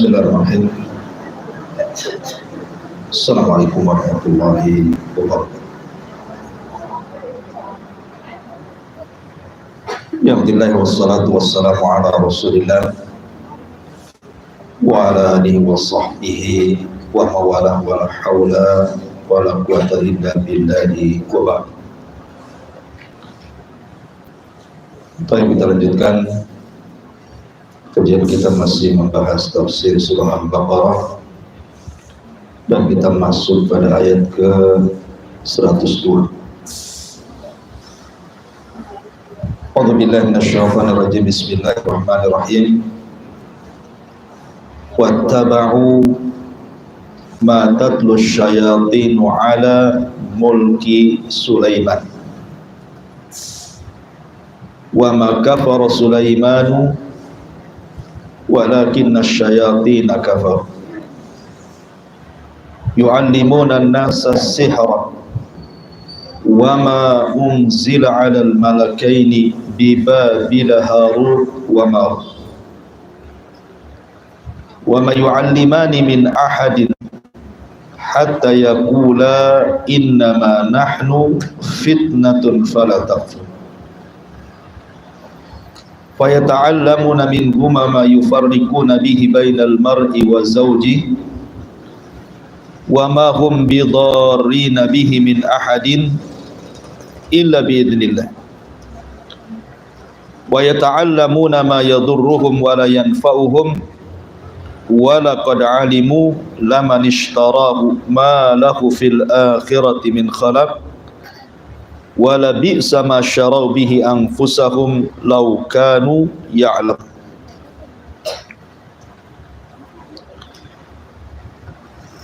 Bismillahirrahmanirrahim. Assalamualaikum warahmatullahi wabarakatuh. Alhamdulillah wassalatu wassalamu ala Rasulillah wa ala alihi wa sahbihi wa mawalah wa la hawla wa la quwwata illa billahi wa ba'd. Kita lanjutkan kajian kita, masih membahas tafsir surah Al-Baqarah dan kita masuk pada ayat ke 102. A'udzubillahi minasyaitonir rajim. Bismillahirrahmanirrahim. Wattaba'u ma tatlu syayatinu ala mulki Sulaiman wa ma kafara Sulaimanu walakinna syayatina kafaru yu'allimuna an-nasa as-sihra wa ma unzila 'alal malakaini bi Babila Harut wa Marut wa ma yu'allimani min ahadin hatta yaqula innama nahnu fitnatun fala takfur fayata'allamuna minhuma ma yufarriquna bihi bainal mar'i wa zawjihi wa ma hum bidarrina bihi min ahadin illa biidznillah wa yata'allamuna ma yadurruhum wa la yanfa'uhum wa laqad 'alimu laman ishtarahu ma lahu fil akhirati min khalaq wala bi'sa ma syarau bihi anfusahum law kanu ya'lam.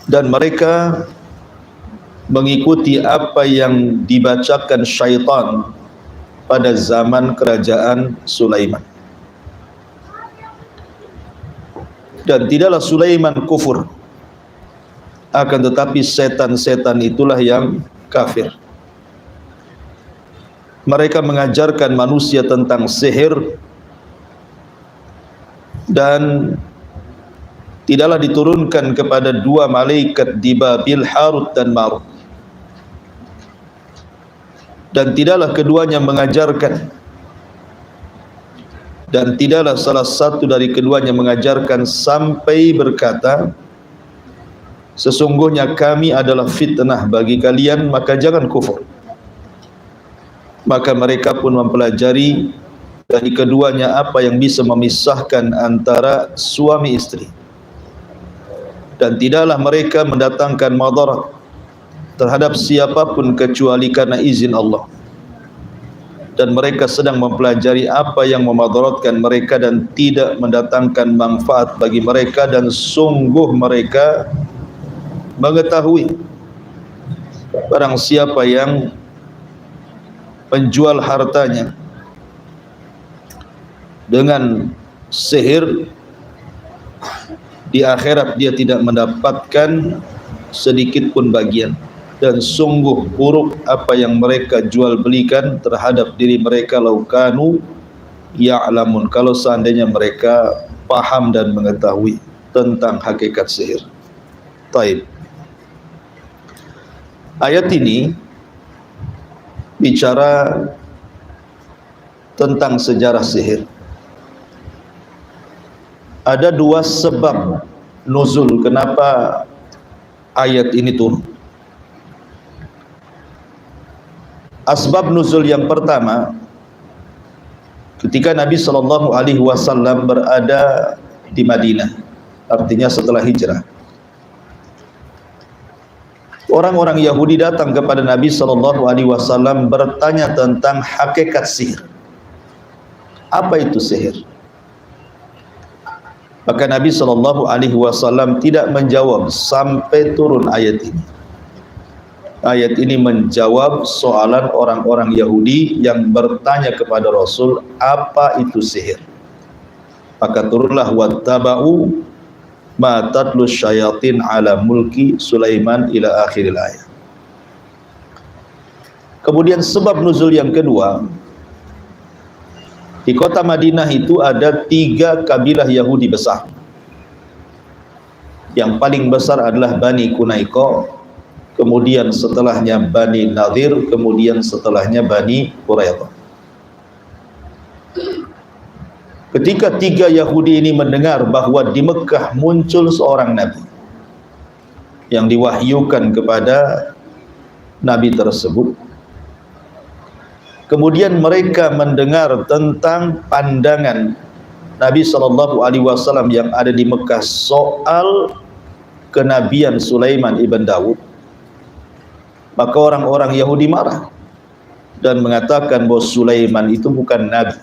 Dan mereka mengikuti apa yang dibacakan syaitan pada zaman kerajaan Sulaiman. Dan tidaklah Sulaiman kufur, akan tetapi setan-setan itulah yang kafir. Mereka mengajarkan manusia tentang sihir dan tidaklah diturunkan kepada dua malaikat di Babil, Harut dan Marut, dan tidaklah keduanya mengajarkan, dan tidaklah salah satu dari keduanya mengajarkan sampai berkata, sesungguhnya kami adalah fitnah bagi kalian, maka jangan kufur. Maka mereka pun mempelajari dari keduanya apa yang bisa memisahkan antara suami istri, dan tidaklah mereka mendatangkan madarat terhadap siapapun kecuali karena izin Allah. Dan mereka sedang mempelajari apa yang memadaratkan mereka dan tidak mendatangkan manfaat bagi mereka, dan sungguh mereka mengetahui barang siapa yang menjual hartanya dengan sihir, di akhirat dia tidak mendapatkan sedikit pun bagian, dan sungguh buruk apa yang mereka jual belikan terhadap diri mereka, laukanu ya'lamun, kalau seandainya mereka paham dan mengetahui tentang hakikat sihir. Taib. Ayat ini bicara tentang sejarah sihir. Ada dua sebab nuzul kenapa ayat ini turun. Asbab nuzul yang pertama, ketika Nabi SAW berada di Madinah, artinya setelah hijrah, orang-orang Yahudi datang kepada Nabi SAW bertanya tentang hakikat sihir. Apa itu sihir? Maka Nabi SAW tidak menjawab sampai turun ayat ini. Ayat ini menjawab soalan orang-orang Yahudi yang bertanya kepada Rasul, apa itu sihir? Maka turunlah wattaba'u ma tatlu syayatin ala mulki Sulaiman ila akhiril ayat. Kemudian sebab nuzul yang kedua, di kota Madinah itu ada 3 kabilah Yahudi besar. Yang paling besar adalah Bani Qunaiqa, kemudian setelahnya Bani Nadir, kemudian setelahnya Bani Quraidah. Ketika tiga Yahudi ini mendengar bahwa di Mekah muncul seorang Nabi yang diwahyukan kepada Nabi tersebut, kemudian mereka mendengar tentang pandangan Nabi SAW yang ada di Mekah soal kenabian Sulaiman ibn Daud, maka orang-orang Yahudi marah dan mengatakan bahwa Sulaiman itu bukan Nabi,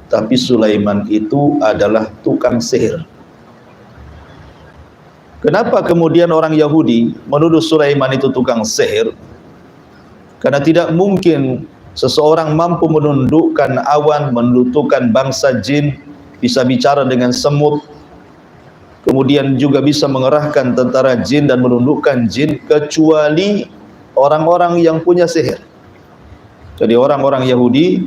tapi Sulaiman itu adalah tukang sihir. Kenapa kemudian orang Yahudi menuduh Sulaiman itu tukang sihir? Karena tidak mungkin seseorang mampu menundukkan awan, menundukkan bangsa jin, bisa bicara dengan semut, kemudian juga bisa mengerahkan tentara jin dan menundukkan jin, kecuali orang-orang yang punya sihir. Jadi orang-orang Yahudi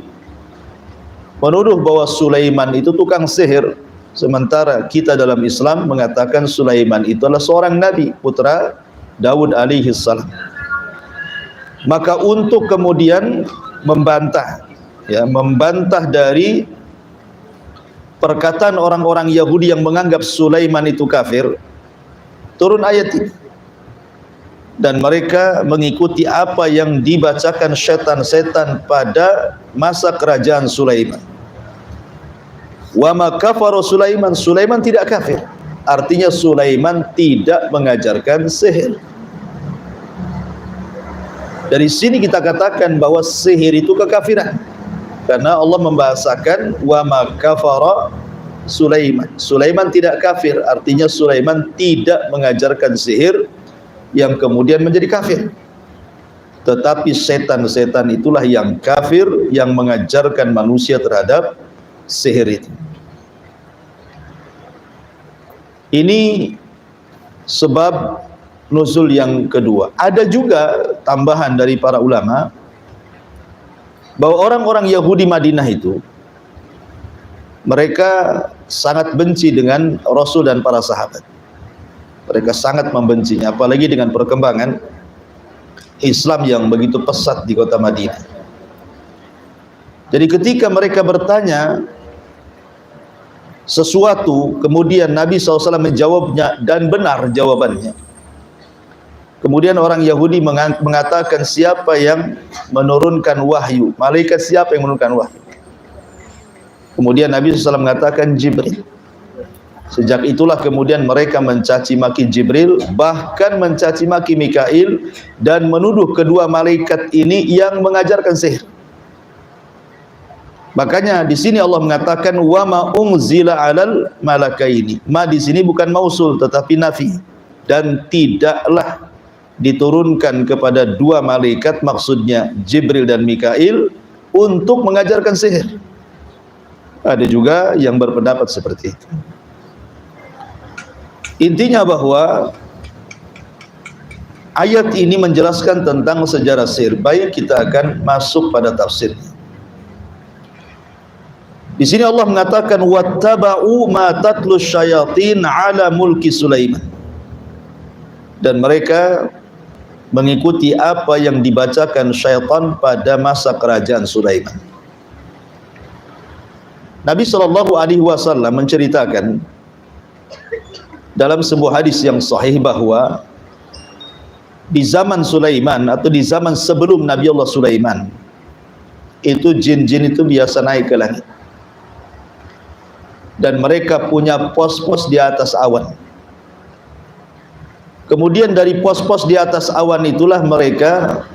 menuduh bahwa Sulaiman itu tukang sihir, sementara kita dalam Islam mengatakan Sulaiman itu adalah seorang nabi, putra Daud alaihi salam. Maka untuk kemudian membantah dari perkataan orang-orang Yahudi yang menganggap Sulaiman itu kafir, turun ayat ini dan mereka mengikuti apa yang dibacakan setan-setan pada masa kerajaan Sulaiman. Wa ma kafara Sulaiman, Sulaiman tidak kafir, artinya Sulaiman tidak mengajarkan sihir. Dari sini kita katakan bahwa sihir itu kekafiran, karena Allah membahasakan wa ma kafara Sulaiman. Sulaiman tidak kafir, artinya Sulaiman tidak mengajarkan sihir yang kemudian menjadi kafir. Tetapi setan-setan itulah yang kafir, yang mengajarkan manusia terhadap sihir itu. Ini sebab nuzul yang kedua. Ada juga tambahan dari para ulama bahwa orang-orang Yahudi Madinah itu mereka sangat benci dengan Rasul dan para sahabat. Mereka sangat membencinya, apalagi dengan perkembangan Islam yang begitu pesat di kota Madinah. Jadi ketika mereka bertanya sesuatu, kemudian Nabi SAW menjawabnya dan benar jawabannya, kemudian orang Yahudi mengatakan, siapa yang menurunkan wahyu? Malaikat siapa yang menurunkan wahyu? Kemudian Nabi SAW mengatakan Jibril. Sejak itulah kemudian mereka mencaci maki Jibril, bahkan mencaci maki Mikail, dan menuduh kedua malaikat ini yang mengajarkan sihir. Makanya di sini Allah mengatakan wa ma unzila 'alal malakaini. Ma di sini bukan mausul tetapi nafi, dan tidaklah diturunkan kepada dua malaikat, maksudnya Jibril dan Mikail, untuk mengajarkan sihir. Ada juga yang berpendapat seperti itu. Intinya bahwa ayat ini menjelaskan tentang sejarah sihir. Baik, kita akan masuk pada tafsir. Di sini Allah mengatakan wattaba'u ma tatlu syayatin ala mulki Sulaiman. Dan mereka mengikuti apa yang dibacakan syaitan pada masa kerajaan Sulaiman. Nabi SAW menceritakan dalam sebuah hadis yang sahih bahwa di zaman Sulaiman atau di zaman sebelum Nabi Allah Sulaiman itu jin-jin itu biasa naik ke langit, dan mereka punya pos-pos di atas awan. Kemudian dari pos-pos di atas awan itulah mereka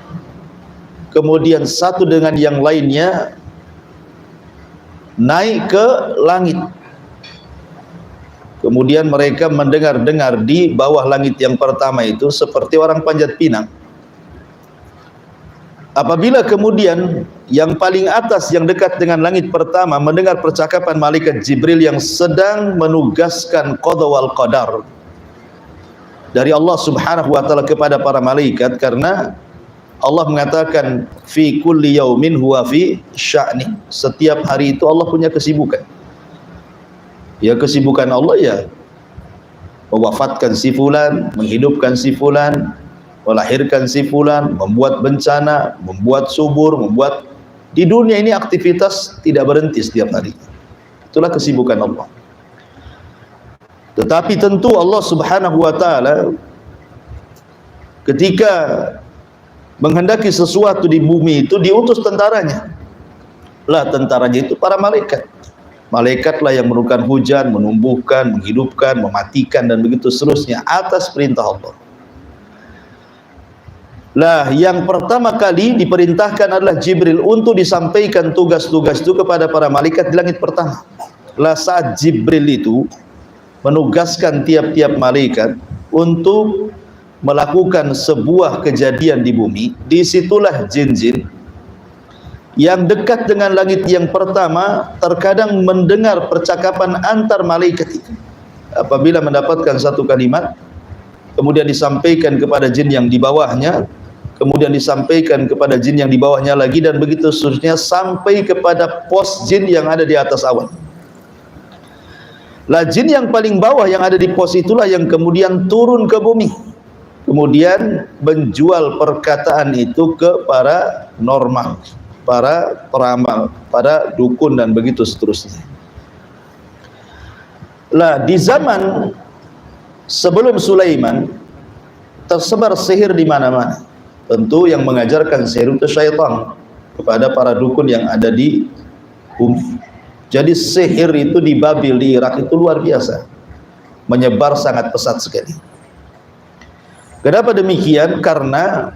kemudian satu dengan yang lainnya naik ke langit. Kemudian mereka mendengar-dengar di bawah langit yang pertama itu seperti orang panjat pinang. Apabila kemudian yang paling atas yang dekat dengan langit pertama mendengar percakapan malaikat Jibril yang sedang menugaskan qada wal qadar dari Allah Subhanahu wa taala kepada para malaikat, karena Allah mengatakan fi kulli yaumin huwa fi sya'ni. Setiap hari itu Allah punya kesibukan. Ya, kesibukan Allah ya mewafatkan si fulan, menghidupkan si fulan, melahirkan si fulan, membuat bencana, membuat subur, membuat di dunia ini aktivitas tidak berhenti setiap hari. Itulah kesibukan Allah. Tetapi tentu Allah Subhanahu wa taala ketika menghendaki sesuatu di bumi itu diutus tentaranya. Lah tentaranya itu para malaikat. Malaikatlah yang menurunkan hujan, menumbuhkan, menghidupkan, mematikan dan begitu seterusnya atas perintah Allah. Lah yang pertama kali diperintahkan adalah Jibril untuk disampaikan tugas-tugas itu kepada para malaikat di langit pertama. Lah saat Jibril itu menugaskan tiap-tiap malaikat untuk melakukan sebuah kejadian di bumi, disitulah jin-jin yang dekat dengan langit yang pertama terkadang mendengar percakapan antar malaikat itu. Apabila mendapatkan satu kalimat, kemudian disampaikan kepada jin yang di bawahnya, kemudian disampaikan kepada jin yang di bawahnya lagi, dan begitu seterusnya sampai kepada pos jin yang ada di atas awan. Lah jin yang paling bawah yang ada di pos itulah yang kemudian turun ke bumi, kemudian menjual perkataan itu ke para normal, para peramal, para dukun dan begitu seterusnya. Lah di zaman sebelum Sulaiman tersebar sihir di mana-mana. Tentu yang mengajarkan sihir itu syaitan kepada para dukun yang ada di bumi. Jadi sihir itu di Babil di Irak itu luar biasa, menyebar sangat pesat sekali. Kenapa demikian? Karena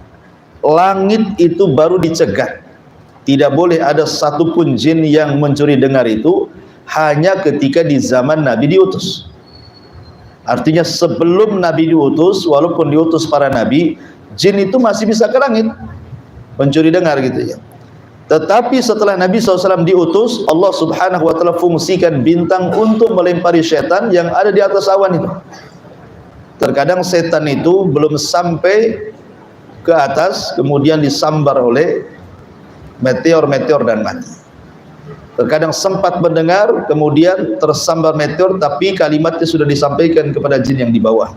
langit itu baru dicegat. Tidak boleh ada satupun jin yang mencuri dengar itu hanya ketika di zaman Nabi diutus. Artinya sebelum Nabi diutus, walaupun diutus para Nabi, jin itu masih bisa ke langit mencuri dengar gitu ya. Tetapi setelah Nabi SAW diutus, Allah Subhanahu wa ta'ala fungsikan bintang untuk melempari setan yang ada di atas awan itu. Terkadang setan itu belum sampai ke atas, kemudian disambar oleh meteor-meteor dan mati. Terkadang sempat mendengar, kemudian tersambar meteor, tapi kalimatnya sudah disampaikan kepada jin yang di bawah.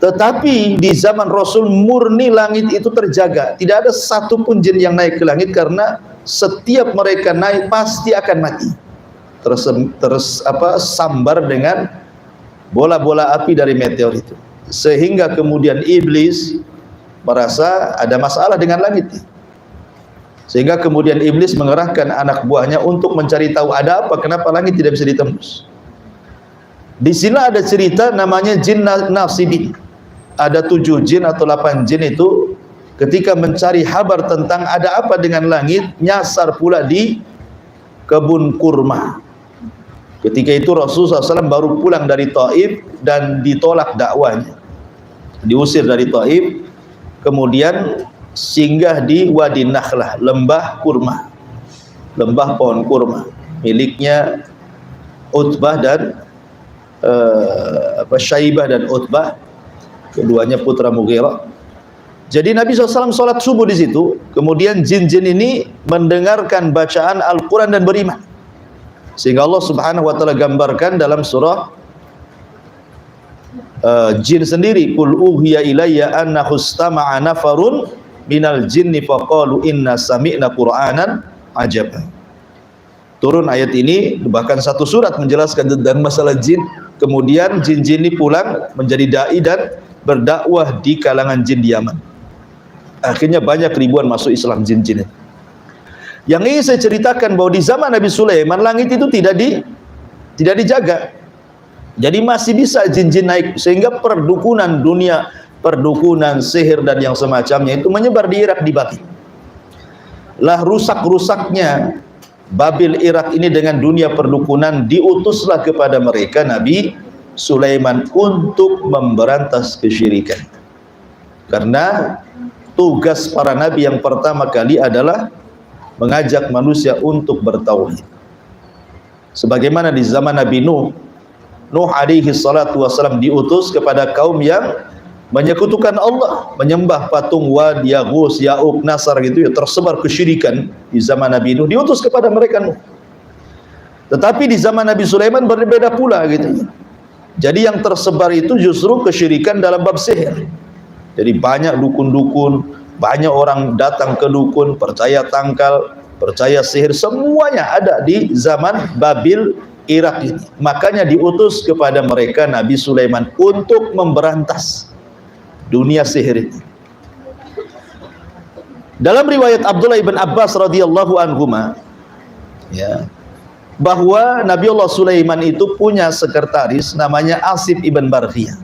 Tetapi di zaman Rasul murni langit itu terjaga, tidak ada satupun jin yang naik ke langit, karena setiap mereka naik pasti akan mati, sambar dengan bola-bola api dari meteor itu. Sehingga kemudian iblis merasa ada masalah dengan langit, sehingga kemudian iblis mengerahkan anak buahnya untuk mencari tahu ada apa, kenapa langit tidak bisa ditembus. Di sini ada cerita namanya jin nasibin. Ada 7 jin atau 8 jin itu ketika mencari kabar tentang ada apa dengan langit, nyasar pula di kebun kurma. Ketika itu Rasulullah SAW baru pulang dari Taif dan ditolak dakwanya, diusir dari Taif, kemudian singgah di Wadi Nakhlah, lembah kurma, lembah pohon kurma miliknya Utbah dan Syaibah dan Utbah, keduanya putra Mughirah. Jadi Nabi SAW sholat subuh di situ, kemudian jin-jin ini mendengarkan bacaan Al-Quran dan beriman, sehingga Allah Subhanahu wa ta'ala gambarkan dalam surah jin sendiri, qul uhiya ilayya annahu istama'a nafarun minal jinni faqalu inna sami'na qur'anan ajaban. Turun ayat ini, bahkan satu surat menjelaskan tentang masalah jin. Kemudian jin-jin ini pulang menjadi dai dan berdakwah di kalangan jin di Yaman. Akhirnya banyak ribuan masuk Islam jin-jin. Yang ingin saya ceritakan bahwa di zaman Nabi Sulaiman langit itu tidak dijaga. Jadi masih bisa jin-jin naik, sehingga perdukunan dunia, perdukunan sihir dan yang semacamnya itu menyebar di Irak, di Babil. Lah rusak-rusaknya Babil Irak ini dengan dunia perdukunan, diutuslah kepada mereka Nabi Sulaiman untuk memberantas kesyirikan. Karena tugas para nabi yang pertama kali adalah mengajak manusia untuk bertauhid. Sebagaimana di zaman Nabi Nuh alaihi salatu wassalam diutus kepada kaum yang menyekutukan Allah, menyembah patung Wad, Yaghus, Ya'uq, Nasar gitu ya, tersebar kesyirikan di zaman Nabi Nuh, diutus kepada mereka Nuh. Tetapi di zaman Nabi Sulaiman berbeda pula gitu. Jadi yang tersebar itu justru kesyirikan dalam bab sihir. Jadi banyak dukun-dukun, banyak orang datang ke dukun, percaya tangkal, percaya sihir, semuanya ada di zaman Babil Irak ini. Makanya diutus kepada mereka Nabi Sulaiman untuk memberantas dunia sihir ini. Dalam riwayat Abdullah ibn Abbas radhiyallahu anhuma, ya, bahwa Nabi Allah Sulaiman itu punya sekretaris namanya Asif ibn Barkhiyah.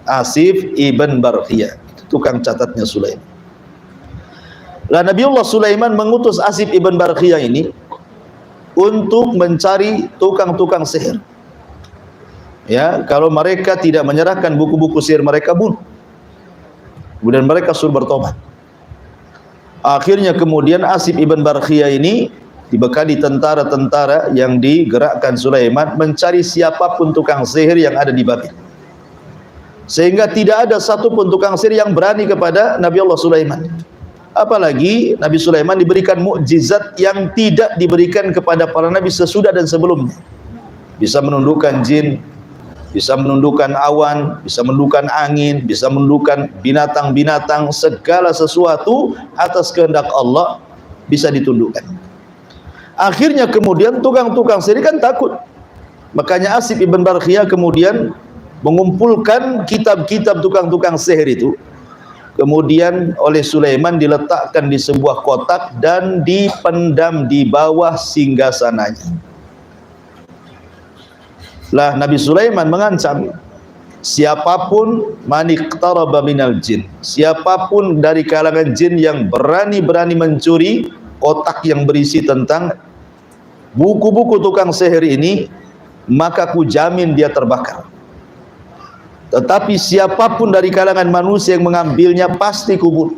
Asif ibn Barkhiyah, tukang catatnya Sulaiman. Lah Nabi Allah Sulaiman mengutus Asif ibn Barkhiyah ini untuk mencari tukang-tukang sihir. Ya, kalau mereka tidak menyerahkan buku-buku sihir mereka bunuh. Kemudian mereka suruh bertobat. Akhirnya kemudian Asif ibn Barkhiyah ini dibekali tentara-tentara yang digerakkan Sulaiman mencari siapapun tukang sihir yang ada di Babil. Sehingga tidak ada satupun tukang sihir yang berani kepada Nabi Allah Sulaiman. Apalagi Nabi Sulaiman diberikan mukjizat yang tidak diberikan kepada para nabi sesudah dan sebelumnya. Bisa menundukkan jin, bisa menundukkan awan, bisa menundukkan angin, bisa menundukkan binatang-binatang, segala sesuatu atas kehendak Allah bisa ditundukkan. Akhirnya kemudian tukang-tukang sihir kan takut. Makanya Asif ibn Barkhiyah kemudian mengumpulkan kitab-kitab tukang-tukang sihir itu. Kemudian oleh Sulaiman diletakkan di sebuah kotak dan dipendam di bawah singgasananya. Lah Nabi Sulaiman mengancam siapapun maniqtaraba minal jin, siapapun dari kalangan jin yang berani-berani mencuri kotak yang berisi tentang buku-buku tukang sihir ini, maka ku jamin dia terbakar. Tetapi siapapun dari kalangan manusia yang mengambilnya pasti kubur.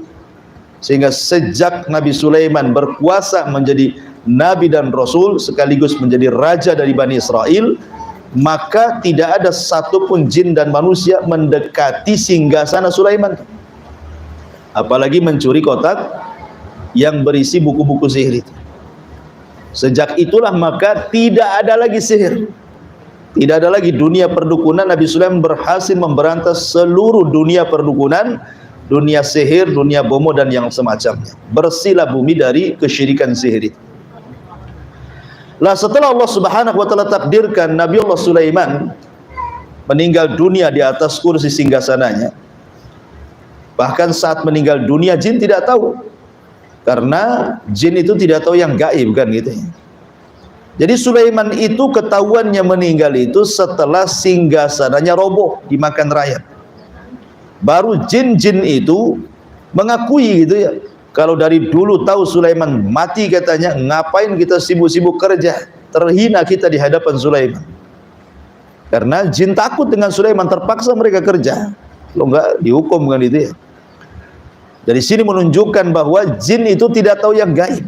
Sehingga sejak Nabi Sulaiman berkuasa menjadi nabi dan rasul sekaligus menjadi raja dari Bani Israel, maka tidak ada satupun jin dan manusia mendekati singgasana Sulaiman, apalagi mencuri kotak yang berisi buku-buku sihir itu. Sejak itulah maka tidak ada lagi sihir, tidak ada lagi dunia perdukunan. Nabi Sulaiman berhasil memberantas seluruh dunia perdukunan, dunia sihir, dunia bomo dan yang semacamnya. Bersihlah bumi dari kesyirikan sihir itu. Lah setelah Allah Subhanahu wa taala takdirkan Nabi Allah Sulaiman meninggal dunia di atas kursi singgasananya. Bahkan saat meninggal dunia jin tidak tahu. Karena jin itu tidak tahu yang gaib kan gitu ya. Jadi Sulaiman itu ketahuannya meninggal itu setelah singgasananya roboh dimakan rakyat. Baru jin-jin itu mengakui gitu ya. Kalau dari dulu tahu Sulaiman mati katanya, ngapain kita sibuk-sibuk kerja? Terhina kita di hadapan Sulaiman. Karena jin takut dengan Sulaiman, terpaksa mereka kerja. Kalau enggak dihukum kan itu ya. Dari sini menunjukkan bahwa jin itu tidak tahu yang gaib.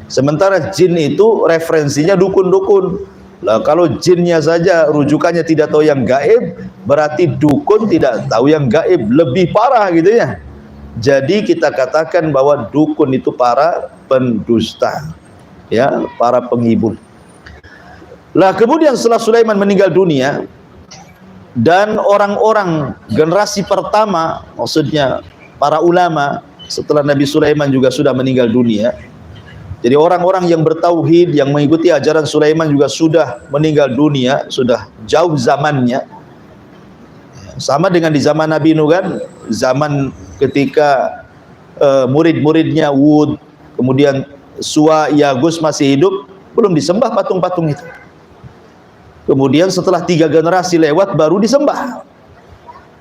Sementara jin itu referensinya dukun-dukun. Lah kalau jinnya saja rujukannya tidak tahu yang gaib, berarti dukun tidak tahu yang gaib, lebih parah gitu ya. Jadi kita katakan bahwa dukun itu para pendusta, ya, para penghibur. Lah kemudian setelah Sulaiman meninggal dunia dan orang-orang generasi pertama, maksudnya para ulama setelah Nabi Sulaiman juga sudah meninggal dunia. Jadi orang-orang yang bertauhid, yang mengikuti ajaran Sulaiman juga sudah meninggal dunia, sudah jauh zamannya. Sama dengan di zaman Nabi Nuh kan, zaman ketika murid-muridnya Wud, kemudian Suwa, Yagus masih hidup, belum disembah patung-patung itu. Kemudian setelah 3 generasi lewat baru disembah.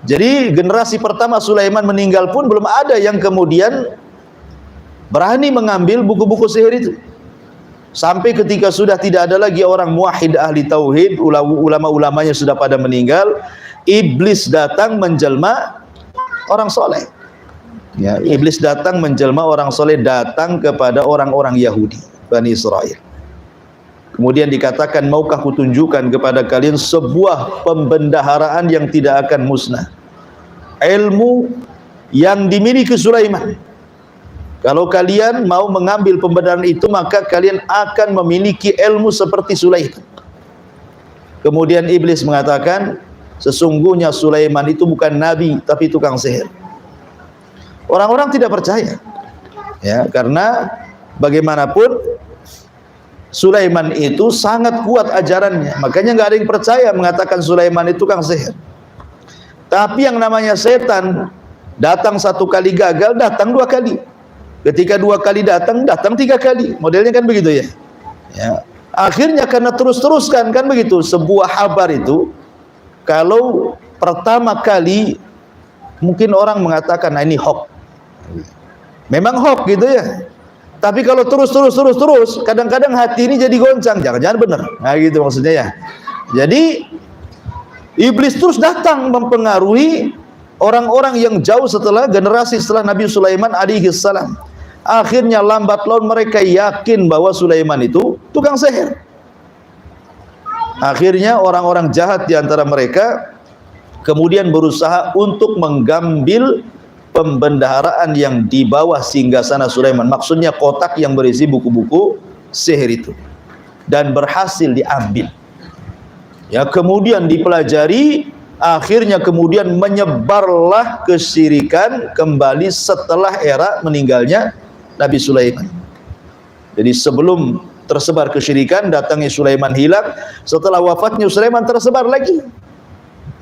Jadi generasi pertama Sulaiman meninggal pun belum ada yang kemudian berani mengambil buku-buku sihir itu. Sampai ketika sudah tidak ada lagi orang muwahhid ahli tauhid, ulama-ulamanya sudah pada meninggal, iblis datang menjelma orang soleh. Ya, iblis datang menjelma orang soleh, datang kepada orang-orang Yahudi, Bani Israel. Kemudian dikatakan, maukah kutunjukkan kepada kalian sebuah pembendaharaan yang tidak akan musnah, ilmu yang dimiliki Sulaiman. Kalau kalian mau mengambil pembenaran itu, maka kalian akan memiliki ilmu seperti Sulaiman. Kemudian iblis mengatakan, sesungguhnya Sulaiman itu bukan nabi tapi tukang sihir. Orang-orang tidak percaya, ya, karena bagaimanapun Sulaiman itu sangat kuat ajarannya, makanya nggak ada yang percaya mengatakan Sulaiman itu tukang sihir. Tapi yang namanya setan, datang satu kali gagal, datang dua kali. Ketika dua kali datang, datang tiga kali. Modelnya kan begitu ya. Ya. Akhirnya karena terus-teruskan kan begitu. Sebuah kabar itu, kalau pertama kali mungkin orang mengatakan, nah ini hoax. Memang hoax gitu ya. Tapi kalau terus, kadang-kadang hati ini jadi goncang. Jangan-jangan benar. Nah gitu maksudnya ya. Jadi iblis terus datang mempengaruhi orang-orang yang jauh setelah generasi setelah Nabi Sulaiman alaihi salam. Akhirnya lambat laun mereka yakin bahwa Sulaiman itu tukang sihir. Akhirnya orang-orang jahat di antara mereka kemudian berusaha untuk menggambil pembendaharaan yang di bawah singgasana Sulaiman. Maksudnya kotak yang berisi buku-buku sihir itu. Dan berhasil diambil. Ya, kemudian dipelajari, akhirnya kemudian menyebarlah kesyirikan kembali setelah era meninggalnya Nabi Sulaiman. Jadi sebelum tersebar kesyirikan, datangnya Sulaiman hilang, setelah wafatnya Sulaiman tersebar lagi.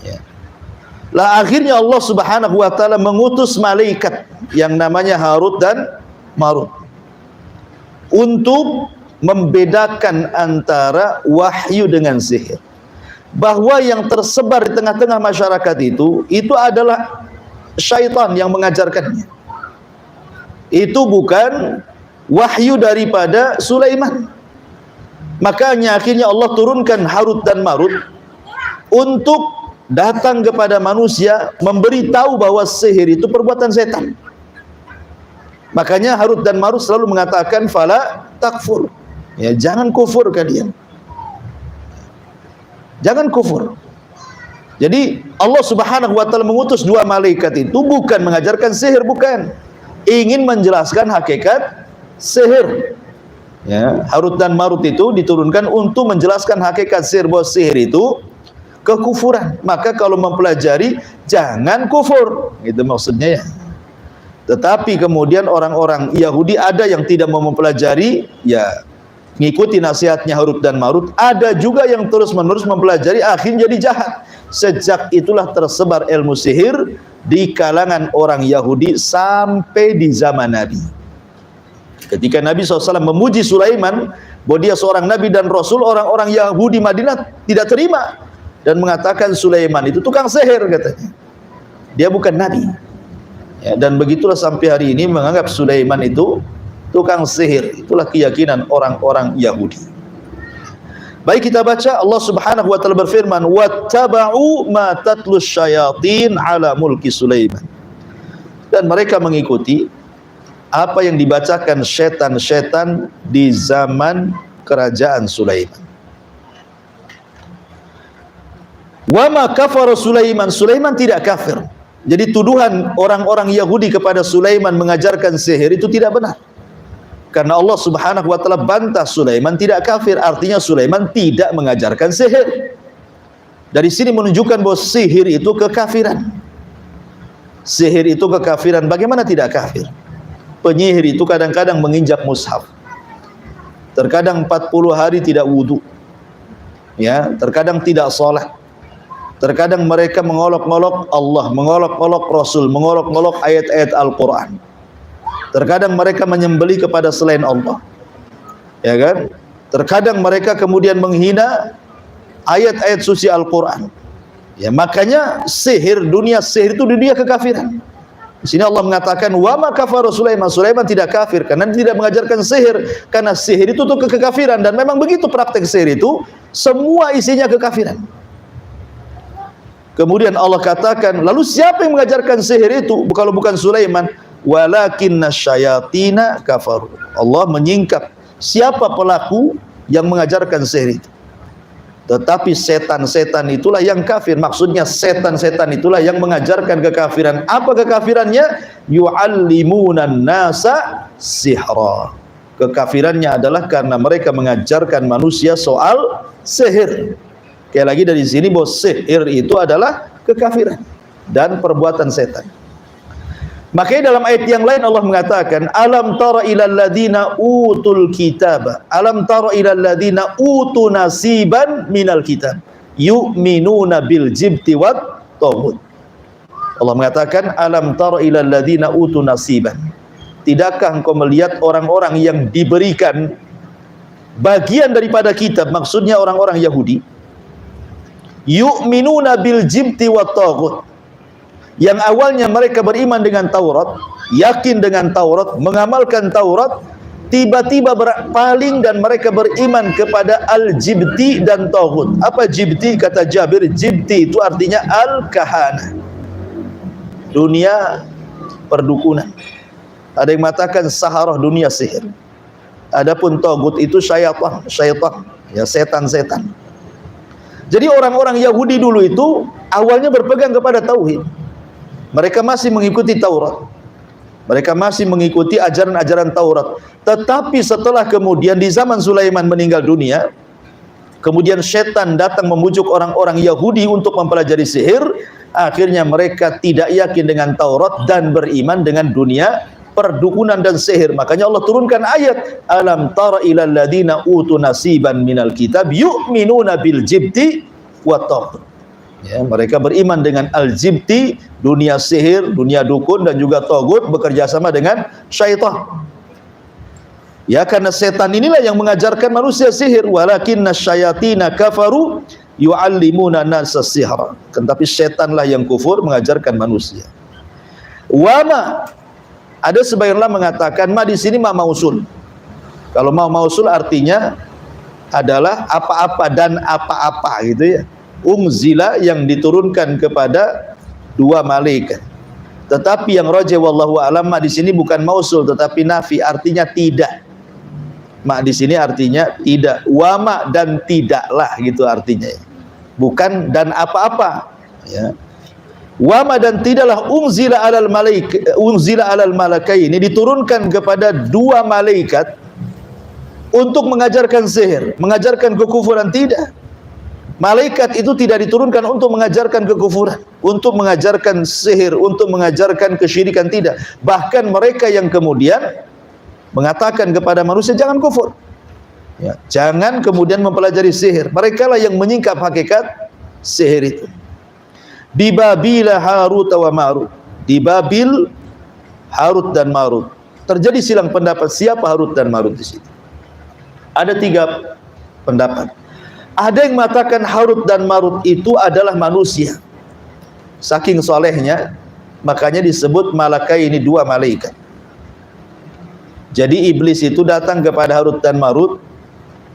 Ya. Lah akhirnya Allah Subhanahu wa taala mengutus malaikat yang namanya Harut dan Marut untuk membedakan antara wahyu dengan sihir. Bahwa yang tersebar di tengah-tengah masyarakat itu adalah syaitan yang mengajarkannya. Itu bukan wahyu daripada Sulaiman. Makanya akhirnya Allah turunkan Harut dan Marut untuk datang kepada manusia, memberitahu bahwa sihir itu perbuatan setan. Makanya Harut dan Marut selalu mengatakan fala takfur. Ya, jangan kufur kalian. Jangan kufur. Jadi Allah Subhanahu wa taala mengutus dua malaikat itu bukan mengajarkan sihir, bukan. Ingin menjelaskan hakikat sihir. Ya, Harut dan Marut itu diturunkan untuk menjelaskan hakikat sihir, bahwa sihir itu kekufuran. Maka kalau mempelajari jangan kufur, gitu maksudnya ya. Tetapi kemudian orang-orang Yahudi ada yang tidak mau mempelajari, ya ngikuti nasihatnya Harut dan Marut. Ada juga yang terus-menerus mempelajari, akhirnya jadi jahat. Sejak itulah tersebar ilmu sihir di kalangan orang Yahudi sampai di zaman Nabi. Ketika Nabi SAW memuji Sulaiman bahwa dia seorang Nabi dan Rasul, orang-orang Yahudi Madinah tidak terima dan mengatakan Sulaiman itu tukang sihir, katanya. Dia bukan Nabi. Ya, dan begitulah sampai hari ini menganggap Sulaiman itu tukang sihir. Itulah keyakinan orang-orang Yahudi. Baik, kita baca Allah Subhanahu wa taala berfirman, wattaba'u ma tatlus syayatin ala mulki Sulaiman. Dan mereka mengikuti apa yang dibacakan setan-setan di zaman kerajaan Sulaiman. Wa ma kafara Sulaiman, Sulaiman tidak kafir. Jadi tuduhan orang-orang Yahudi kepada Sulaiman mengajarkan sihir itu tidak benar. Karena Allah Subhanahu wa taala bantah Sulaiman tidak kafir, artinya Sulaiman tidak mengajarkan sihir. Dari sini menunjukkan bahwa sihir itu kekafiran. Sihir itu kekafiran. Bagaimana tidak kafir? Penyihir itu kadang-kadang menginjak mushaf. Terkadang 40 hari tidak wudu. Ya, terkadang tidak salat. Terkadang mereka mengolok-olok Allah, mengolok-olok Rasul, mengolok-olok ayat-ayat Al-Quran. Terkadang mereka menyembelih kepada selain Allah, ya kan? Terkadang mereka kemudian menghina ayat-ayat suci Al-Quran. Ya, makanya dunia sihir itu dunia kekafiran. Di sini Allah mengatakan wa ma kafara Sulaiman, Sulaiman tidak kafir karena dia tidak mengajarkan sihir, karena sihir itu tuh kekafiran, dan memang begitu praktek sihir itu semua isinya kekafiran. Kemudian Allah katakan, lalu siapa yang mengajarkan sihir itu kalau bukan Sulaiman? Walakinna syayatina kafaru. Allah menyingkap siapa pelaku yang mengajarkan sihir itu. Tetapi setan-setan itulah yang kafir. Maksudnya setan-setan itulah yang mengajarkan kekafiran. Apa kekafirannya? Yu'allimunan nasa sihra. Kekafirannya adalah karena mereka mengajarkan manusia soal sihir. Sekali lagi dari sini bahwa sihir itu adalah kekafiran dan perbuatan setan. Makanya dalam ayat yang lain Allah mengatakan, alam tara ilal ladina utul kitaba, alam tara ilal ladina utu nasiban minal kitab yu'minuna bil jibti wat taghut. Allah mengatakan, alam tara ilal ladina utu nasiban. Tidakkah engkau melihat orang-orang yang diberikan bagian daripada kitab, maksudnya orang-orang Yahudi, yu'minuna bil jibti wat taghut, yang awalnya mereka beriman dengan Taurat, yakin dengan Taurat, mengamalkan Taurat, tiba-tiba berpaling dan mereka beriman kepada al-jibti dan taghut. Apa jibti? Kata Jabir, jibti itu artinya al-kahana, dunia perdukunan. Ada yang mengatakan saharah, dunia sihir. Adapun taghut itu syaitan, ya, setan-setan. Jadi orang-orang Yahudi dulu itu awalnya berpegang kepada tauhid. Mereka masih mengikuti Taurat. Mereka masih mengikuti ajaran-ajaran Taurat. Tetapi setelah kemudian di zaman Sulaiman meninggal dunia, kemudian setan datang membujuk orang-orang Yahudi untuk mempelajari sihir. Akhirnya mereka tidak yakin dengan Taurat dan beriman dengan dunia perdukunan dan sihir. Makanya Allah turunkan ayat, alam tara ilal ladina utu nasiban minal kitab yu'minuna bil jibti wa taghut. Ya, mereka beriman dengan al-jibti, dunia sihir, dunia dukun, dan juga taghut, bekerja sama dengan syaitan. Ya, karena setan inilah yang mengajarkan manusia sihir. Walakinna syayatina kafaru yu'allimuna nasa sihra. Tetapi setanlah yang kufur mengajarkan manusia. Wama, ada sebagian ulama mengatakan ma di sini ma mausul. Kalau ma mausul artinya adalah apa-apa dan apa-apa gitu ya. Unzila, yang diturunkan kepada dua malaikat. Tetapi yang rajih wallahu a'lam, ma di sini bukan mausul tetapi nafi, artinya tidak. Ma di sini artinya tidak. Wa ma, dan tidaklah gitu artinya. Bukan dan apa-apa, ya. Wa ma, dan tidaklah unzila alal malakaini, diturunkan kepada dua malaikat untuk mengajarkan sihir, mengajarkan kekufuran, tidak. Malaikat itu tidak diturunkan untuk mengajarkan kekufuran, untuk mengajarkan sihir, untuk mengajarkan kesyirikan, tidak. Bahkan mereka yang kemudian mengatakan kepada manusia jangan kufur, ya, jangan kemudian mempelajari sihir. Mereka lah yang menyingkap hakikat sihir itu. Di Babil Harut wa Marut. Di Babil Harut dan Marut. Terjadi silang pendapat siapa Harut dan Marut di situ. Ada tiga pendapat. Ada yang mengatakan Harut dan Marut itu adalah manusia. Saking solehnya, makanya disebut malakai ini, dua malaikat. Jadi iblis itu datang kepada Harut dan Marut,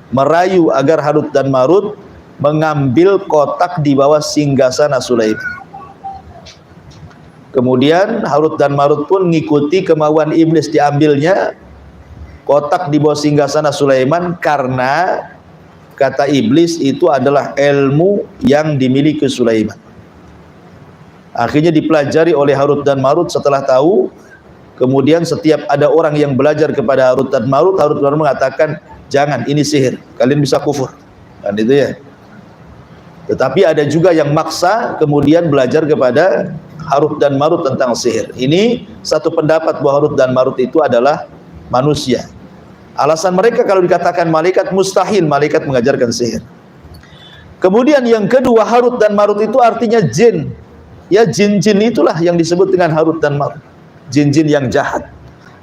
merayu agar Harut dan Marut mengambil kotak di bawah singgasana Sulaiman. Kemudian Harut dan Marut pun mengikuti kemauan iblis, diambilnya kotak di bawah singgasana Sulaiman karena kata iblis itu adalah ilmu yang dimiliki Sulaiman. Akhirnya dipelajari oleh Harut dan Marut. Setelah tahu, kemudian setiap ada orang yang belajar kepada Harut dan Marut mengatakan jangan, ini sihir, kalian bisa kufur, kan itu ya. Tetapi ada juga yang maksa kemudian belajar kepada Harut dan Marut tentang sihir. Ini satu pendapat bahwa Harut dan Marut itu adalah manusia. Alasan mereka kalau dikatakan malaikat, mustahil malaikat mengajarkan sihir. Kemudian yang kedua, Harut dan Marut itu artinya jin. Ya, jin-jin itulah yang disebut dengan Harut dan Marut. Jin-jin yang jahat,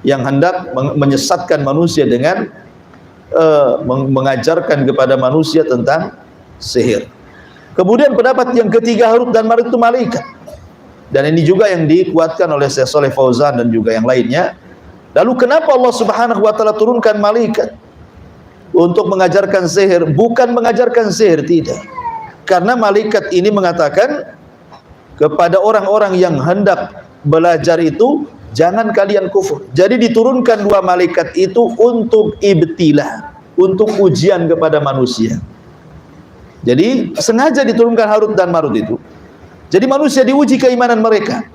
yang hendak menyesatkan manusia dengan mengajarkan kepada manusia tentang sihir. Kemudian pendapat yang ketiga, Harut dan Marut itu malaikat. Dan ini juga yang dikuatkan oleh Syekh Shalih Fauzan dan juga yang lainnya. Lalu kenapa Allah Subhanahu wa taala turunkan malaikat untuk mengajarkan sihir? Bukan mengajarkan sihir, tidak. Karena malaikat ini mengatakan kepada orang-orang yang hendak belajar itu, jangan kalian kufur. Jadi diturunkan dua malaikat itu untuk ibtila, untuk ujian kepada manusia. Jadi sengaja diturunkan Harut dan Marut itu. Jadi manusia diuji keimanan mereka.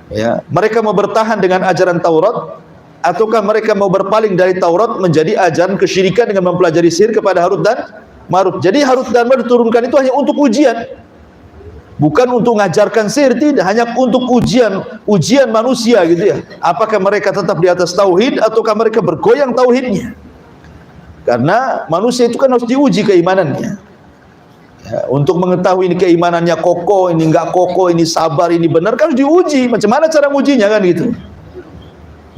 Ya, mereka mau bertahan dengan ajaran Taurat, ataukah mereka mau berpaling dari Taurat menjadi ajaran kesyirikan dengan mempelajari sihir kepada Harut dan Marut. Jadi Harut dan Marut diturunkan itu hanya untuk ujian, bukan untuk mengajarkan sihir, tidak, hanya untuk ujian manusia gitu ya. Apakah mereka tetap di atas tauhid ataukah mereka bergoyang tauhidnya? Karena manusia itu kan harus diuji keimanannya. Ya, untuk mengetahui ini keimanannya kokoh, ini enggak kokoh, ini sabar, ini benar, kan harus diuji. Macam mana cara mengujinya kan gitu?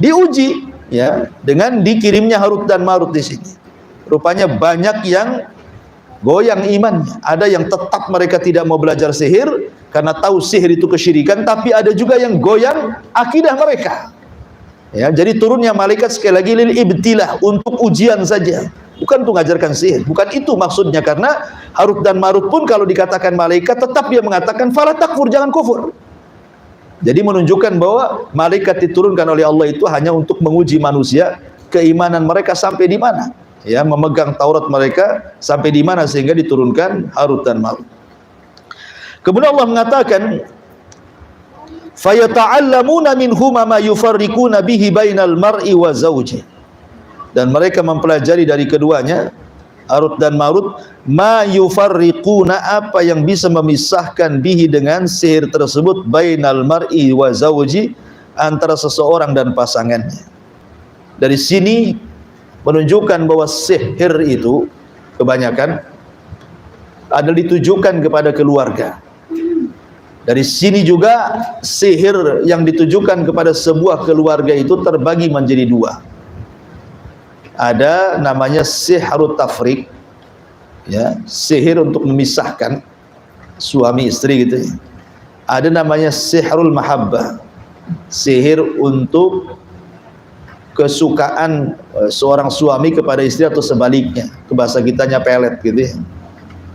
Diuji ya dengan dikirimnya Harut dan Marut di sini. Rupanya banyak yang goyang imannya. Ada yang tetap mereka tidak mau belajar sihir karena tahu sihir itu kesyirikan, tapi ada juga yang goyang akidah mereka. Ya, jadi turunnya malaikat sekali lagi lil ibtilah, untuk ujian saja, bukan untuk mengajarkan sihir. Bukan itu maksudnya, karena Harut dan Marut pun kalau dikatakan malaikat tetap dia mengatakan fala takfur, jangan kufur. Jadi menunjukkan bahwa malaikat diturunkan oleh Allah itu hanya untuk menguji manusia, keimanan mereka sampai di mana. Ya, memegang Taurat mereka sampai di mana sehingga diturunkan Harut dan Marut. Kemudian Allah mengatakan, fayata'allamuna minhuma ma yufarriquna bihi bainal mar'i wa zawji. Dan mereka mempelajari dari keduanya, Harut dan Marut, ma yufarriquna, apa yang bisa memisahkan bihi dengan sihir tersebut, bainal mar'i wa zawji, antara seseorang dan pasangannya. Dari sini menunjukkan bahwa sihir itu kebanyakan adalah ditujukan kepada keluarga. Dari sini juga sihir yang ditujukan kepada sebuah keluarga itu terbagi menjadi dua. Ada namanya sihrut tafriq, ya, sihir untuk memisahkan suami istri gitu ya. Ada namanya sihrul mahabbah, sihir untuk kesukaan seorang suami kepada istri atau sebaliknya, ke bahasa kitanya pelet gitu ya.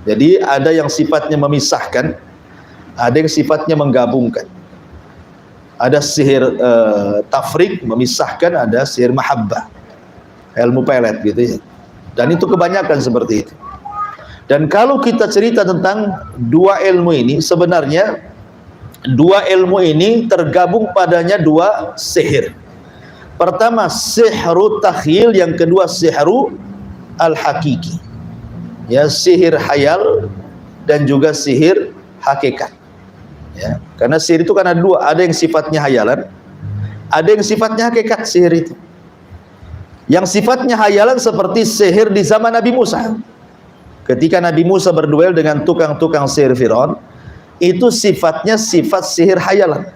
Jadi ada yang sifatnya memisahkan, ada yang sifatnya menggabungkan. Ada sihir tafrik, memisahkan, ada sihir mahabbah, ilmu pelet gitu ya. Dan itu kebanyakan seperti itu. Dan kalau kita cerita tentang dua ilmu ini, sebenarnya dua ilmu ini tergabung padanya dua sihir. Pertama sihru takhyil, yang kedua sihru al-hakiki. Ya, sihir hayal dan juga sihir hakikat. Ya, karena sihir itu kan ada dua, ada yang sifatnya hayalan, ada yang sifatnya hakikat sihir itu. Yang sifatnya hayalan seperti sihir di zaman Nabi Musa. Ketika Nabi Musa berduel dengan tukang-tukang sihir Firaun, itu sifatnya sifat sihir hayalan.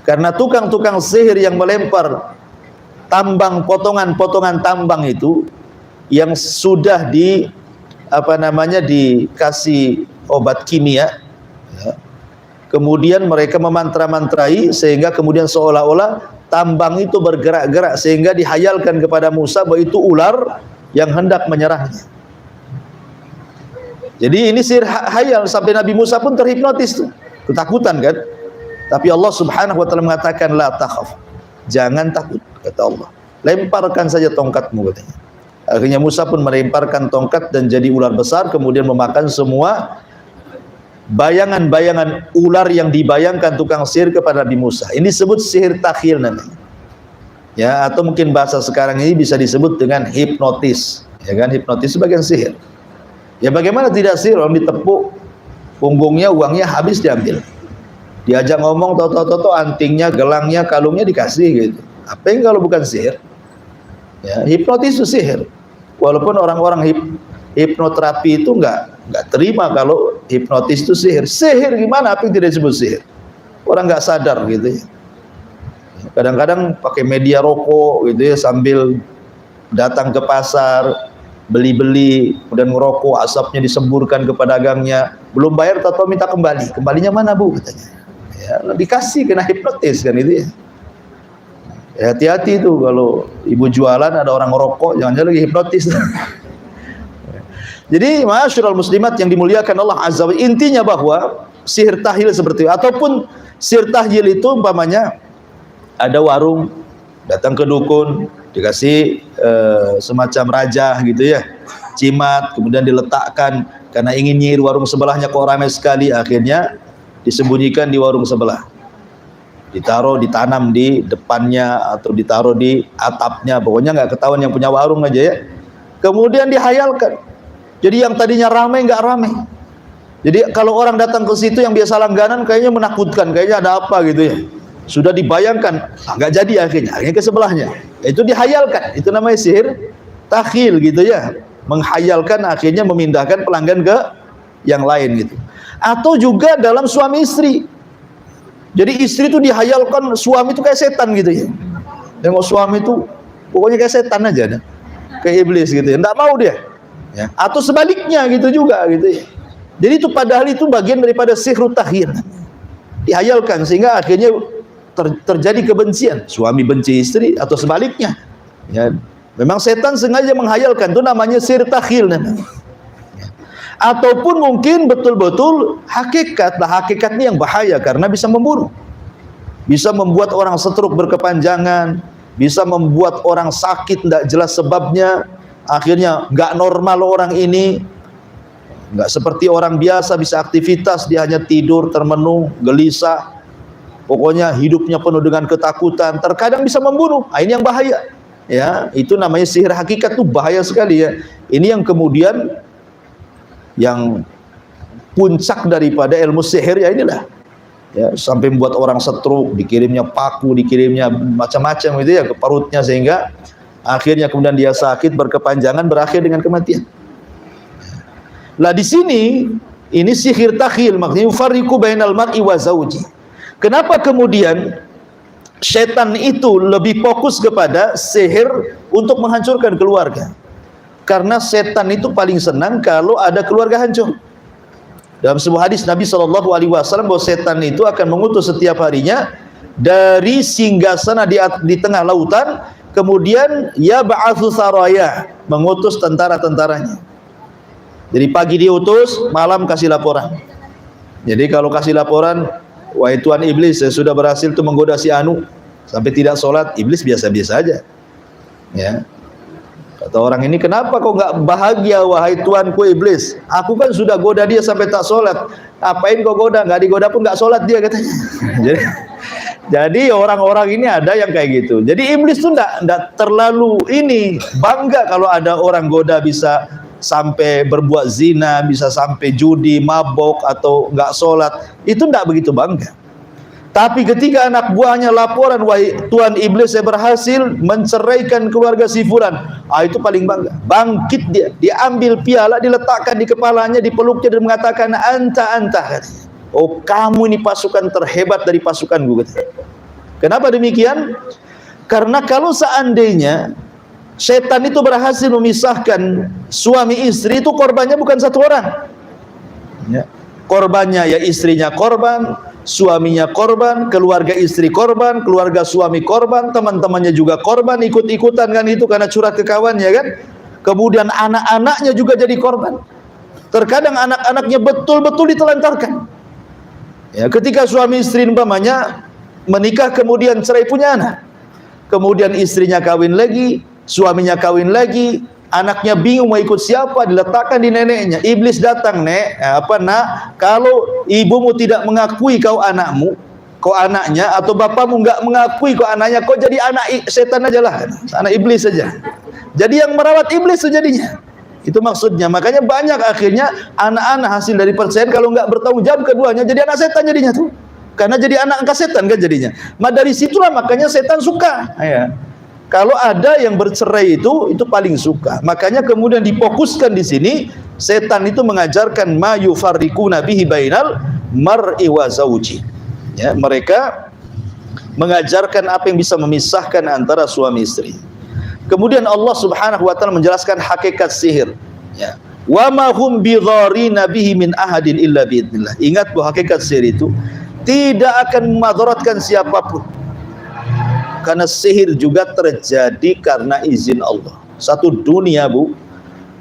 Karena tukang-tukang sihir yang melempar tambang, potongan-potongan tambang itu yang sudah dikasih obat kimia, ya, kemudian mereka memantra-mantrai sehingga kemudian seolah-olah tambang itu bergerak-gerak, sehingga dihayalkan kepada Musa bahwa itu ular yang hendak menyerangnya. Jadi ini sihir hayal, sampai Nabi Musa pun terhipnotis tuh, ketakutan kan. Tapi Allah Subhanahu wa taala mengatakan la takhaf, jangan takut, kata Allah. Lemparkan saja tongkatmu, katanya. Akhirnya Musa pun melemparkan tongkat dan jadi ular besar, kemudian memakan semua bayangan-bayangan ular yang dibayangkan tukang sihir kepada Nabi Musa. Ini disebut sihir takhyil namanya. Ya, atau mungkin bahasa sekarang ini bisa disebut dengan hipnotis. Ya kan, hipnotis sebagian sihir. Ya bagaimana tidak sihir, orang ditepuk punggungnya, uangnya habis diambil. Diajak ngomong, toto-toto antingnya, gelangnya, kalungnya dikasih gitu. Apa yang kalau bukan sihir? Ya, hipnotis itu sihir. Walaupun orang-orang hipnoterapi itu enggak terima kalau hipnotis itu sihir. Sihir gimana? Apa yang tidak disebut sihir? Orang enggak sadar gitu ya. Kadang-kadang pakai media rokok gitu ya, sambil datang ke pasar, beli-beli, kemudian ngerokok, asapnya disemburkan ke pedagangnya, belum bayar atau minta kembali. Kembalinya mana, Bu? Katanya. Ya, dikasih, kena hipnotis kan itu ya. Ya, hati-hati itu kalau ibu jualan ada orang ngerokok, jangan-jangan lagi hipnotis. Jadi ma'asyiral muslimat yang dimuliakan Allah Azza wa Jalla, intinya bahwa sihir tahyil seperti itu, ataupun sihir tahyil itu umpamanya ada warung, datang ke dukun, dikasih semacam raja gitu ya, cimat, kemudian diletakkan karena ingin nyihir warung sebelahnya kok ramai sekali, akhirnya disembunyikan di warung sebelah, ditaruh, ditanam di depannya atau ditaruh di atapnya, pokoknya nggak ketahuan yang punya warung aja ya. Kemudian dihayalkan Jadi yang tadinya ramai nggak ramai. Jadi kalau orang datang ke situ yang biasa langganan kayaknya menakutkan, kayaknya ada apa gitu ya. Sudah dibayangkan, nggak jadi akhirnya ke sebelahnya. Itu dihayalkan, itu namanya sihir takhil gitu ya. Menghayalkan akhirnya memindahkan pelanggan ke yang lain gitu. Atau juga dalam suami istri. Jadi istri itu dihayalkan suami itu kayak setan gitu ya. Tengok suami itu pokoknya kayak setan aja, kayak iblis gitu ya. Nggak mau dia. Ya. Atau sebaliknya gitu juga gitu ya. Jadi itu padahal itu bagian daripada sihir takhil. Dihayalkan sehingga akhirnya terjadi kebencian. Suami benci istri atau sebaliknya. Ya. Memang setan sengaja menghayalkan, itu namanya sihir takhil namanya. Ataupun mungkin betul-betul hakikat. Nah, hakikat ini yang bahaya karena bisa membunuh. Bisa membuat orang stroke berkepanjangan, bisa membuat orang sakit tidak jelas sebabnya, akhirnya nggak normal orang ini, nggak seperti orang biasa bisa aktivitas, dia hanya tidur termenung, gelisah, pokoknya hidupnya penuh dengan ketakutan, terkadang bisa membunuh. Nah, ini yang bahaya. Ya, itu namanya sihir hakikat, tuh bahaya sekali ya. Ini yang kemudian yang puncak daripada ilmu sihir ya inilah ya, sampai membuat orang stroke, dikirimnya paku, dikirimnya macam-macam gitu ya ke perutnya, sehingga akhirnya kemudian dia sakit berkepanjangan berakhir dengan kematian. Lah di sini ini sihir takhil, maknanya yufarriqu bainal mar'i wa zauji. Kenapa kemudian setan itu lebih fokus kepada sihir untuk menghancurkan keluarga? Karena setan itu paling senang kalau ada keluarga hancur. Dalam sebuah hadis Nabi SAW bahwa setan itu akan mengutus setiap harinya dari singgasana di tengah lautan, kemudian ya ba'atsu saraya, mengutus tentara-tentaranya. Jadi pagi diutus, malam kasih laporan. Jadi kalau kasih laporan, wahai Tuan Iblis, saya sudah berhasil tuh menggoda si Anu sampai tidak sholat. Iblis biasa-biasa aja. Ya. Kata orang ini, kenapa kau nggak bahagia wahai tuanku iblis? Aku kan sudah goda dia sampai tak sholat. Apain kau goda? Nggak digoda pun nggak sholat dia katanya. Jadi orang-orang ini ada yang kayak gitu. Jadi iblis tuh nggak terlalu ini bangga kalau ada orang goda bisa sampai berbuat zina, bisa sampai judi, mabok atau nggak sholat. Itu nggak begitu bangga. Tapi ketika anak buahnya laporan, wahai Tuan Iblis, saya berhasil menceraikan keluarga si fulan, itu paling bangga. Bangkit dia ambil piala, diletakkan di kepalanya, dipeluknya dan mengatakan, anta. Oh, kamu ini pasukan terhebat dari pasukanku. Kenapa demikian? Karena kalau seandainya setan itu berhasil memisahkan suami istri, itu korbannya bukan satu orang. Ya. Korbannya ya istrinya korban, suaminya korban, keluarga istri korban, keluarga suami korban, teman-temannya juga korban, ikut-ikutan kan itu karena curhat ke kawannya kan. Kemudian anak-anaknya juga jadi korban. Terkadang anak-anaknya betul-betul ditelantarkan. Ya, ketika suami istri umpamanya menikah kemudian cerai punya anak. Kemudian istrinya kawin lagi, suaminya kawin lagi, anaknya bingung mau ikut siapa, diletakkan di neneknya. Iblis datang, "Nek, nak, kalau ibumu tidak mengakui kau anakmu, kau anaknya, atau bapakmu nggak mengakui kau anaknya, kau jadi anak setan aja lah, anak iblis saja." Jadi yang merawat iblis itu jadinya. Itu maksudnya. Makanya banyak akhirnya anak-anak hasil dari perceraian kalau nggak bertanggung jawab keduanya jadi anak setan jadinya tuh. Karena jadi anak angkat setan kan jadinya. Dari situlah makanya setan suka. Ya. Kalau ada yang bercerai itu paling suka. Makanya kemudian difokuskan di sini, setan itu mengajarkan ma yufarriquna bihi bainal mar'i wa zauji. Ya, mereka mengajarkan apa yang bisa memisahkan antara suami istri. Kemudian Allah Subhanahu wa taala menjelaskan hakikat sihir. Ya. Wa ma hum bidharina bihi min ahadin illa biidznillah. Ingat bahwa hakikat sihir itu tidak akan memudaratkan siapapun. Karena sihir juga terjadi karena izin Allah. Satu dunia, Bu,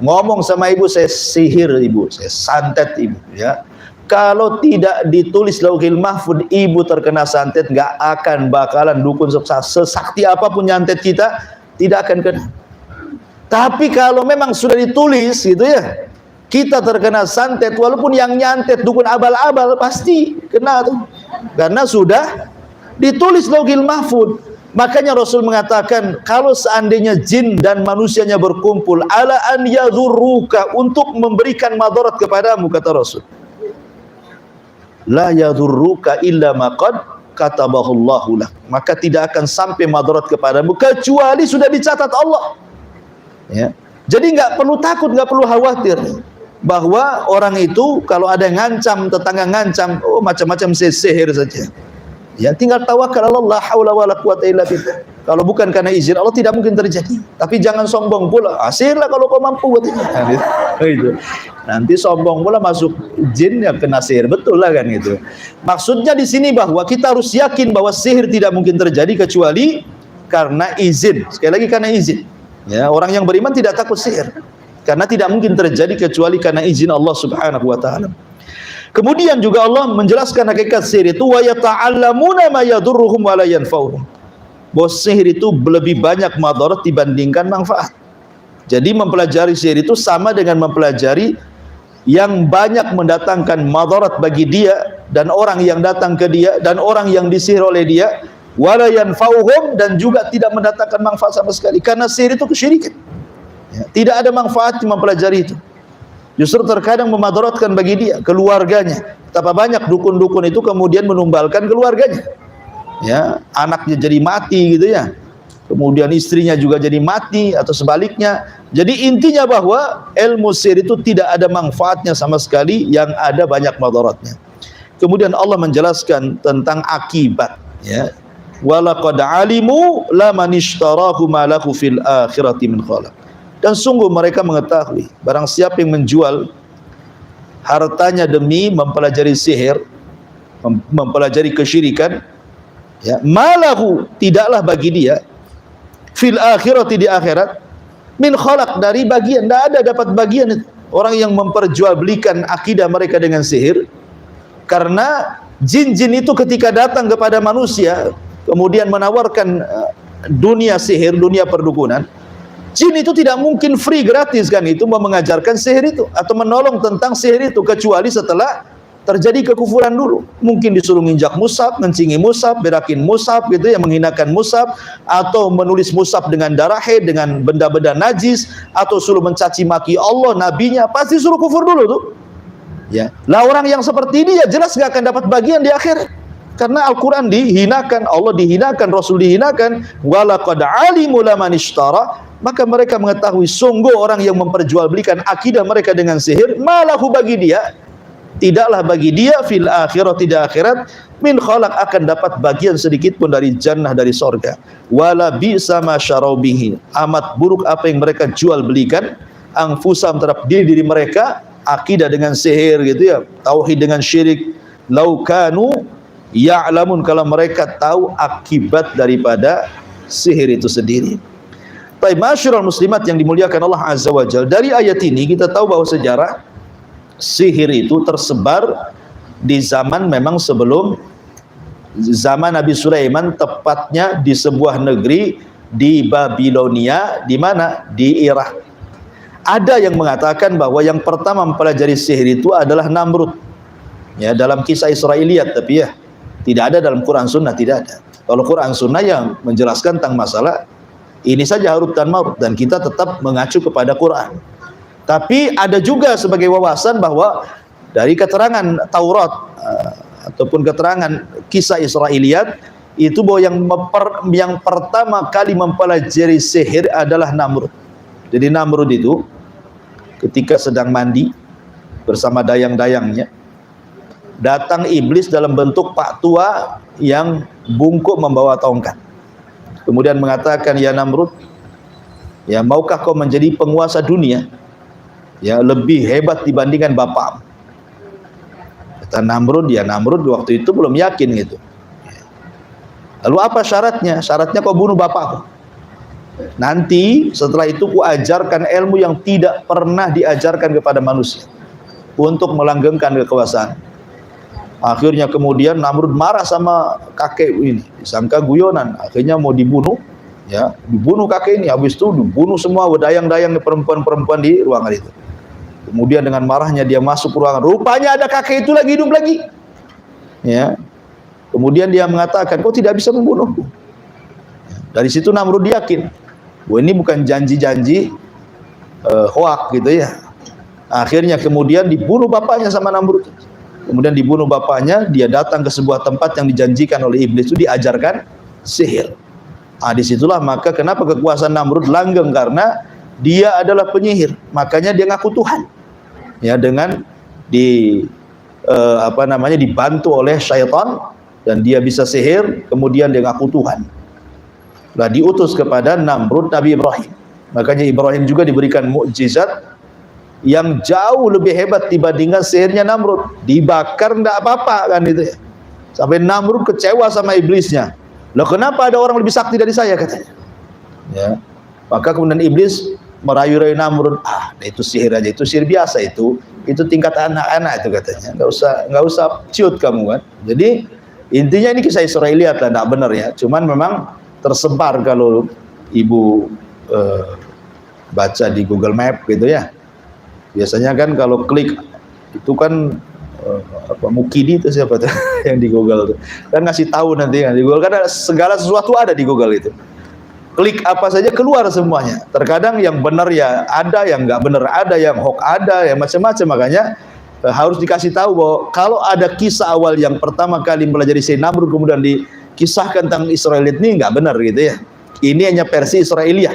ngomong sama ibu, saya sihir ibu, saya santet ibu, ya. Kalau tidak ditulis lauhil mahfud, ibu terkena santet, nggak akan bakalan dukun sesakti apapun nyantet kita, tidak akan kena. Tapi kalau memang sudah ditulis gitu ya, kita terkena santet, walaupun yang nyantet dukun abal-abal pasti kena tuh, karena sudah ditulis lauhil mahfud. Makanya Rasul mengatakan, kalau seandainya jin dan manusianya berkumpul ala an yadhurruka, untuk memberikan madarat kepadamu, kata Rasul, la yadhurruka illa ma qad katabahullahu lak, maka tidak akan sampai madarat kepadamu kecuali sudah dicatat Allah. Ya. Jadi nggak perlu takut, nggak perlu khawatir bahwa orang itu kalau ada yang ngancam, tetangga ngancam, oh macam-macam sihir saja. Ya, tinggal tawakal Allah, la haula wala quwata illa billah. Kalau bukan karena izin Allah tidak mungkin terjadi. Tapi jangan sombong pula. Sihirlah kalau kau mampu buat itu. Gitu. Nanti sombong pula masuk jin ya kena sihir, betul lah kan gitu. Maksudnya di sini bahwa kita harus yakin bahwa sihir tidak mungkin terjadi kecuali karena izin. Sekali lagi karena izin. Ya, orang yang beriman tidak takut sihir. Karena tidak mungkin terjadi kecuali karena izin Allah Subhanahu wa taala. Kemudian juga Allah menjelaskan hakikat sihir itu, wa yata'allamuna ma yadurruhum wa la yanfa'uhum. Bahwa sihir itu lebih banyak madarat dibandingkan manfaat. Jadi mempelajari sihir itu sama dengan mempelajari yang banyak mendatangkan madarat bagi dia dan orang yang datang ke dia dan orang yang disihir oleh dia, wa la yanfa'uhum, dan juga tidak mendatangkan manfaat sama sekali. Karena sihir itu kesyirikan. Ya, tidak ada manfaat mempelajari itu. Justru terkadang memadaratkan bagi dia, keluarganya. Betapa banyak dukun-dukun itu kemudian menumbalkan keluarganya. Ya, anaknya jadi mati gitu ya. Kemudian istrinya juga jadi mati atau sebaliknya. Jadi intinya bahwa ilmu sihir itu tidak ada manfaatnya sama sekali, yang ada banyak madaratnya. Kemudian Allah menjelaskan tentang akibat, ya. Walaqad alimu laman ishtarahu ma lahu fil akhirati min khalaq. Dan sungguh mereka mengetahui, barang siapa yang menjual hartanya demi mempelajari sihir, mempelajari kesyirikan, ya, malahu, tidaklah bagi dia, fil akhirati, di akhirat, min khalaq, dari bagian, tidak ada dapat bagian. Orang yang memperjualbelikan akidah mereka dengan sihir, karena jin-jin itu ketika datang kepada manusia, kemudian menawarkan dunia sihir, dunia perdukunan, jin itu tidak mungkin free, gratis kan itu mau mengajarkan sihir itu atau menolong tentang sihir itu, kecuali setelah terjadi kekufuran dulu. Mungkin disuruh nginjak mushaf, ngencingi mushaf, berakin mushaf gitu ya, menghinakan mushaf, atau menulis mushaf dengan darah haid, dengan benda-benda najis, atau suruh mencaci maki Allah, nabinya, pasti suruh kufur dulu tuh. Ya. Lah orang yang seperti ini ya jelas gak akan dapat bagian di akhirat. Karena Al-Quran dihinakan, Allah dihinakan, Rasul dihinakan. Walaqad alimu laman ishtara, maka mereka mengetahui sungguh orang yang memperjualbelikan akidah mereka dengan sihir, malahu, bagi dia, tidaklah bagi dia, fil akhirat, tidak akhirat, min khalaq, akan dapat bagian sedikit pun dari jannah, dari sorga. Wala bi'sa ma syarau bihi, amat buruk apa yang mereka jual belikan, anfusam, terhadap diri mereka, akidah dengan sihir gitu ya, tauhid dengan syirik. Laukanu ya'lamun, kalau mereka tahu akibat daripada sihir itu sendiri. Baik, masyarul muslimat yang dimuliakan Allah Azza wa Jalla, dari ayat ini kita tahu bahwa sejarah sihir itu tersebar di zaman memang sebelum zaman Nabi Sulaiman, tepatnya di sebuah negeri di Babilonia, di mana? Di Irak. Ada yang mengatakan bahwa yang pertama mempelajari sihir itu adalah Namrud. Ya, dalam kisah Israiliyat, tapi ya tidak ada dalam Quran Sunnah, tidak ada. Kalau Quran Sunnah yang menjelaskan tentang masalah ini saja, Harut dan Marut, dan kita tetap mengacu kepada Quran. Tapi ada juga sebagai wawasan bahwa dari keterangan Taurat ataupun keterangan kisah Israiliyat itu bahwa yang pertama kali mempelajari sihir adalah Namrud. Jadi Namrud itu ketika sedang mandi bersama dayang-dayangnya, datang iblis dalam bentuk pak tua yang bungkuk membawa tongkat. Kemudian mengatakan, ya Namrud, ya maukah kau menjadi penguasa dunia, ya lebih hebat dibandingkan bapak? Kata Namrud, ya Namrud waktu itu belum yakin gitu. Lalu apa syaratnya? Syaratnya kau bunuh bapakku. Nanti setelah itu ku ajarkan ilmu yang tidak pernah diajarkan kepada manusia untuk melanggengkan kekuasaan. Akhirnya kemudian Namrud marah sama kakek ini, disangka guyonan, akhirnya mau dibunuh, ya dibunuh kakek ini. Habis itu dibunuh semua dayang-dayang perempuan-perempuan di ruangan itu. Kemudian dengan marahnya dia masuk ke ruangan, rupanya ada kakek itu lagi hidup lagi, ya. Kemudian dia mengatakan, kau tidak bisa membunuhku, Dari situ Namrud yakin, wah ini bukan janji-janji hoak gitu ya. Akhirnya kemudian dibunuh bapaknya sama Namrud. Kemudian dibunuh bapaknya, dia datang ke sebuah tempat yang dijanjikan oleh iblis itu diajarkan sihir. Disitulah maka kenapa kekuasaan Namrud langgeng, karena dia adalah penyihir, makanya dia ngaku Tuhan. Ya, dengan dibantu oleh syaitan dan dia bisa sihir, kemudian dia ngaku Tuhan. Lah diutus kepada Namrud Nabi Ibrahim. Makanya Ibrahim juga diberikan mukjizat yang jauh lebih hebat dibandingkan sihirnya Namrud. Dibakar enggak apa-apa kan itu ya. Sampai Namrud kecewa sama iblisnya. Loh, kenapa ada orang lebih sakti dari saya, katanya. Ya. Maka kemudian iblis merayu-rayu Namrud, itu sihir aja, itu sihir biasa itu tingkat anak-anak itu, katanya. Enggak usah ciut kamu kan. Jadi intinya ini kisah Israeliat lah, enggak benar ya. Cuman memang tersebar kalau ibu baca di Google Map gitu ya. Biasanya kan kalau klik itu kan Mukidi itu siapa tuh yang di Google tuh kan ngasih tahu nanti kan di Google, karena segala sesuatu ada di Google itu. Klik apa saja keluar semuanya. Terkadang yang benar ya ada, yang nggak benar ada, yang hoax ada, yang macam-macam. Makanya harus dikasih tahu bahwa kalau ada kisah awal yang pertama kali mempelajari Sayyidina Namrud kemudian dikisahkan tentang Israelit ini nggak benar gitu ya. Ini hanya versi Israeliah.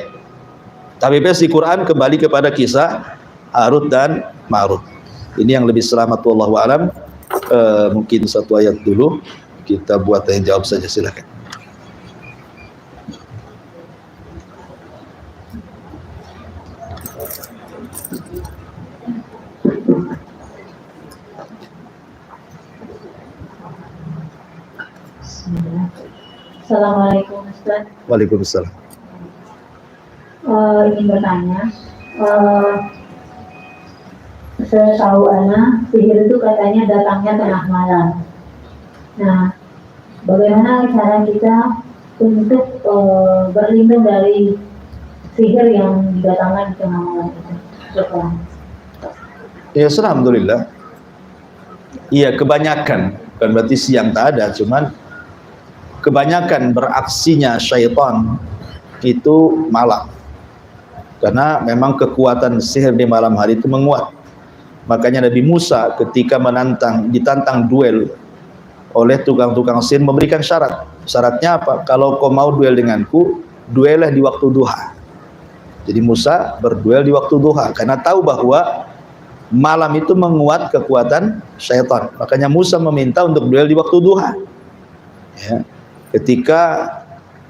Tapi versi Quran kembali kepada kisah Harut dan Marut. Ini yang lebih selamat, wallahu alam. Mungkin satu ayat dulu kita buat tanya jawab saja, silakan. Assalamualaikum Ustaz. Waalaikumsalam. Ingin bertanya, saya tahu sihir itu katanya datangnya tengah malam. Nah, bagaimana cara kita untuk berlindung dari sihir yang didatangkan di tengah malam itu? Ya, alhamdulillah. Iya, kebanyakan, bukan berarti siang tak ada, cuman kebanyakan beraksinya syaitan itu malam. Karena memang kekuatan sihir di malam hari itu menguat. Makanya Nabi Musa ketika ditantang duel oleh tukang-tukang sihir memberikan syarat. Syaratnya apa? Kalau kau mau duel denganku, duellah di waktu duha. Jadi Musa berduel di waktu duha karena tahu bahwa malam itu menguat kekuatan syaitan. Makanya Musa meminta untuk duel di waktu duha. Ya. Ketika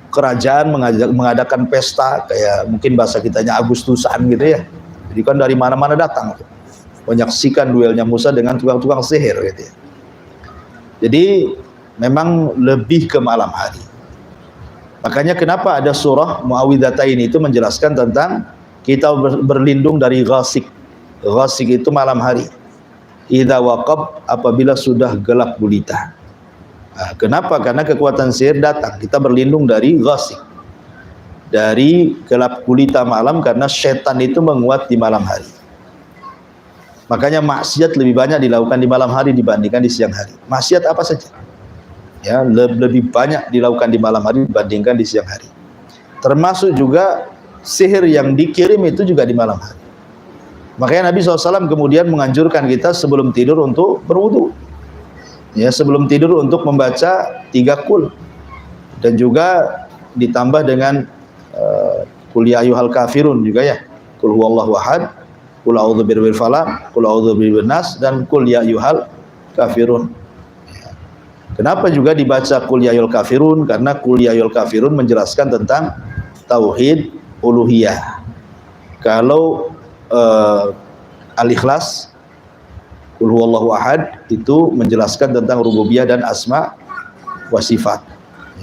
kerajaan mengadakan pesta, kayak mungkin bahasa kitanya Agustusan gitu ya. Jadi kan dari mana-mana datang menyaksikan duelnya Musa dengan tukang-tukang sihir gitu ya. Jadi memang lebih ke malam hari. Makanya kenapa ada surah Muawwidzatain itu menjelaskan tentang kita berlindung dari ghasik. Ghasik itu malam hari. Idza waqab, apabila sudah gelap gulita. Nah, kenapa? Karena kekuatan sihir datang. Kita berlindung dari ghasik, dari gelap gulita malam, karena setan itu menguat di malam hari. Makanya maksiat lebih banyak dilakukan di malam hari dibandingkan di siang hari. Maksiat apa saja, ya, lebih banyak dilakukan di malam hari dibandingkan di siang hari. Termasuk juga sihir yang dikirim itu juga di malam hari. Makanya Nabi SAW kemudian menganjurkan kita sebelum tidur untuk berwudu. Ya, sebelum tidur untuk membaca 3 qul, dan juga ditambah dengan qul ya ayyuhal kafirun juga ya. Qul huwallahu ahad, qul a'udzu birabbil falaq, qul a'udzu birabbin nas, dan qul ya ayyuhal kafirun. Ya. Kenapa juga dibaca qul ya ayyuhal kafirun? Karena qul ya ayyuhal kafirun menjelaskan tentang tauhid uluhiyah. Kalau Al-Ikhlas, Qul huwallahu ahad, itu menjelaskan tentang rububiyah dan asma wa sifat.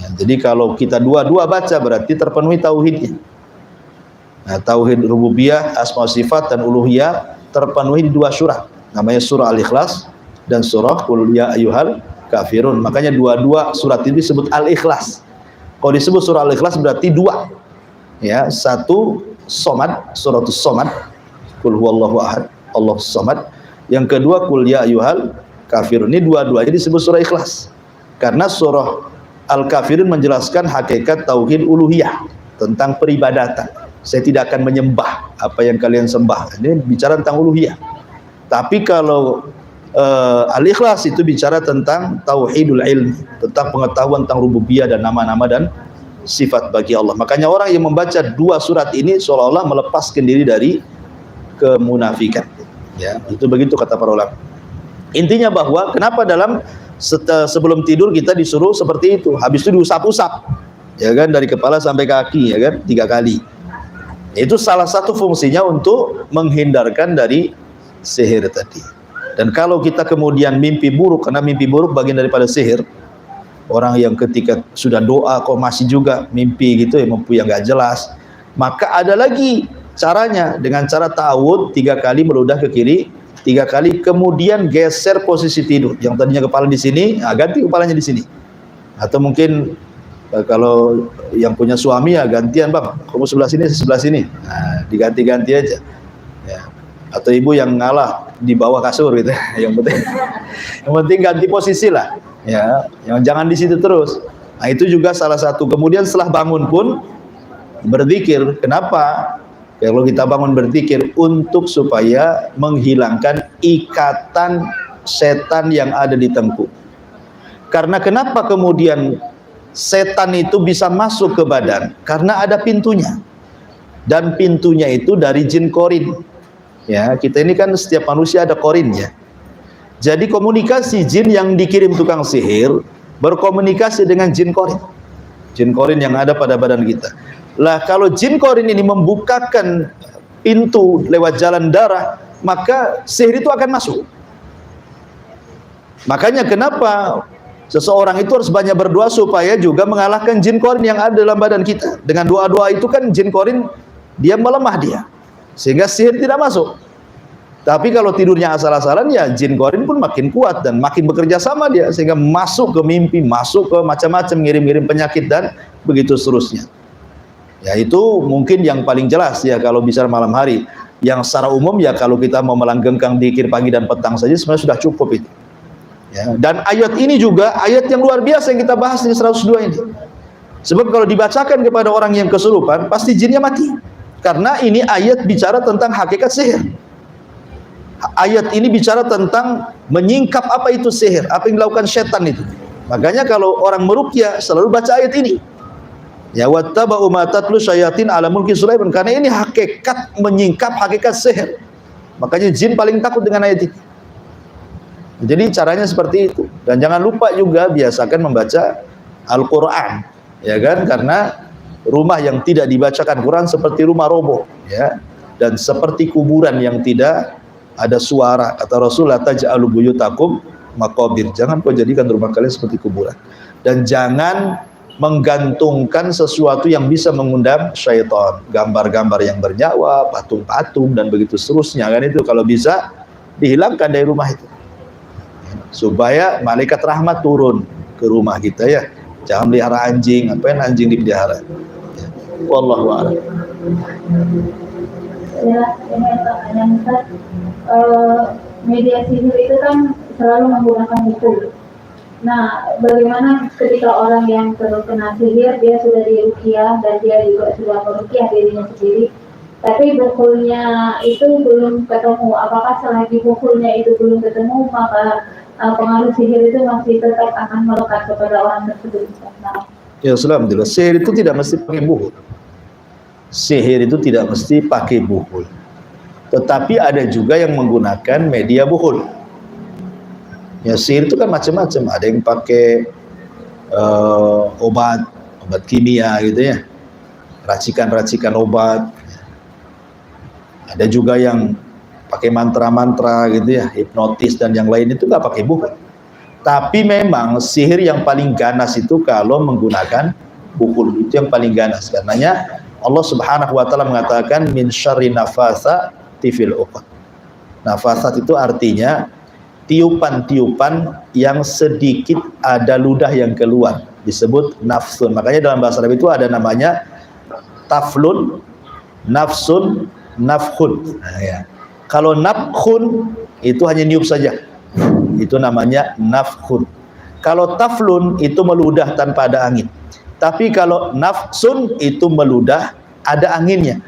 Ya, jadi kalau kita dua-dua baca berarti terpenuhi tauhidnya. Nah, tauhid rububiyah, asma wa sifat dan uluhiyah terpenuhi di 2 surah. Namanya surah Al-Ikhlas dan surah Qul ya ayyuhal kafirun. Makanya dua-dua surat ini disebut Al-Ikhlas. Kalau disebut surah Al-Ikhlas berarti 2. Ya, 1 Somad, suratus Somad, Qul huwallahu ahad, Allahus samad. Yang kedua Qul ya ayyuhal kafirun. Ini dua-duanya disebut surah Ikhlas. Karena surah Al-Kafirun menjelaskan hakikat tauhid uluhiyah, tentang peribadatan. Saya tidak akan menyembah apa yang kalian sembah. Ini bicara tentang uluhiyah. Tapi kalau Al-Ikhlas itu bicara tentang tauhidul ilmi, tentang pengetahuan tentang rububiyah dan nama-nama dan sifat bagi Allah. Makanya orang yang membaca dua surat ini seolah-olah melepaskan diri dari kemunafikan. Ya, itu begitu kata para ulama. Intinya bahwa kenapa dalam sebelum tidur kita disuruh seperti itu, habis itu diusap-usap, ya kan, dari kepala sampai kaki, ya kan, 3 kali. Itu salah satu fungsinya untuk menghindarkan dari sihir tadi. Dan kalau kita kemudian mimpi buruk, karena mimpi buruk bagian daripada sihir, orang yang ketika sudah doa kok masih juga mimpi gitu, yang mimpi yang nggak jelas, maka ada lagi caranya, dengan cara ta'awud 3 kali meludah ke kiri, 3 kali, kemudian geser posisi tidur. Yang tadinya kepala di sini, ganti kepalanya di sini. Atau mungkin kalau yang punya suami ya gantian, bang, kamu sebelah sini, sebelah sini. Nah, diganti-ganti aja. Ya. Atau ibu yang ngalah di bawah kasur gitu. Yang penting ganti posisi lah. Ya, yang jangan di situ terus. Nah, itu juga salah satu. Kemudian setelah bangun pun berzikir. Kenapa? Kalau kita bangun berzikir untuk supaya menghilangkan ikatan setan yang ada di tengkuk. Karena kenapa kemudian setan itu bisa masuk ke badan? Karena ada pintunya. Dan pintunya itu dari jin korin. Ya, kita ini kan setiap manusia ada korinnya. Jadi komunikasi jin yang dikirim tukang sihir berkomunikasi dengan jin korin. Jin korin yang ada pada badan kita. Lah kalau jin korin ini membukakan pintu lewat jalan darah, maka sihir itu akan masuk. Makanya kenapa seseorang itu harus banyak berdoa supaya juga mengalahkan jin korin yang ada dalam badan kita. Dengan doa-doa itu kan jin korin dia melemah dia, sehingga sihir tidak masuk. Tapi kalau tidurnya asal-asalan, ya jin korin pun makin kuat dan makin bekerja sama dia, sehingga masuk ke mimpi, masuk ke macam-macam, ngirim-ngirim penyakit dan begitu seterusnya. Ya itu mungkin yang paling jelas ya kalau bisa malam hari. Yang secara umum ya kalau kita mau melanggengkan zikir pagi dan petang saja sebenarnya sudah cukup itu. Ya, dan ayat ini juga ayat yang luar biasa yang kita bahas di 102 ini. Sebab kalau dibacakan kepada orang yang kesurupan pasti jinnya mati. Karena ini ayat bicara tentang hakikat sihir. Ayat ini bicara tentang menyingkap apa itu sihir, apa yang dilakukan setan itu. Makanya kalau orang meruqyah selalu baca ayat ini. Ya wattaba'u ma tatlu syayatin ala mulki Sulaiman, karena ini hakikat menyingkap hakikat sihir. Makanya jin paling takut dengan ayat ini. Jadi caranya seperti itu. Dan jangan lupa juga biasakan membaca Al-Qur'an, ya kan? Karena rumah yang tidak dibacakan Quran seperti rumah roboh, ya. Dan seperti kuburan yang tidak ada suara. Kata Rasul, la taj'alu buyutakum maqabir. Jangan kau jadikan rumah kalian seperti kuburan. Dan jangan menggantungkan sesuatu yang bisa mengundang syaitan, gambar-gambar yang bernyawa, patung-patung dan begitu seterusnya, kan itu kalau bisa dihilangkan dari rumah itu supaya malaikat rahmat turun ke rumah kita ya. Jangan pelihara anjing, apain anjing dipelihara. Wallahu a'lam. Ya, ini pertanyaan Ustaz. Media sihir itu kan selalu menggunakan buku. Nah, bagaimana ketika orang yang terkena sihir, dia sudah diruqyah dan dia juga sudah meruqyah dirinya sendiri, tapi bukulnya itu belum ketemu. Apakah selagi bukulnya itu belum ketemu, maka pengaruh sihir itu masih tetap akan melekat kepada orang tersebut? Nah. Ya, alhamdulillah. Sihir itu tidak mesti pakai buhul. Sihir itu tidak mesti pakai buhul. Tetapi ada juga yang menggunakan media buhul. Ya, sihir itu kan macam-macam. Ada yang pakai obat kimia gitu ya, racikan-racikan obat. Ada juga yang pakai mantra-mantra gitu ya, hipnotis dan yang lain itu nggak pakai buhul. Tapi memang sihir yang paling ganas itu kalau menggunakan buhul, itu yang paling ganas. Karenanya Allah Subhanahu wa taala mengatakan min syarri nafatsati fil uqad. Nafasat itu artinya tiupan-tiupan yang sedikit ada ludah yang keluar, disebut nafsun. Makanya dalam bahasa Arab itu ada namanya taflun, nafsun, nafkhun. Nah, ya. Kalau nafkhun itu hanya niup saja, itu namanya nafkhun. Kalau taflun itu meludah tanpa ada angin. Tapi kalau nafsun itu meludah ada anginnya.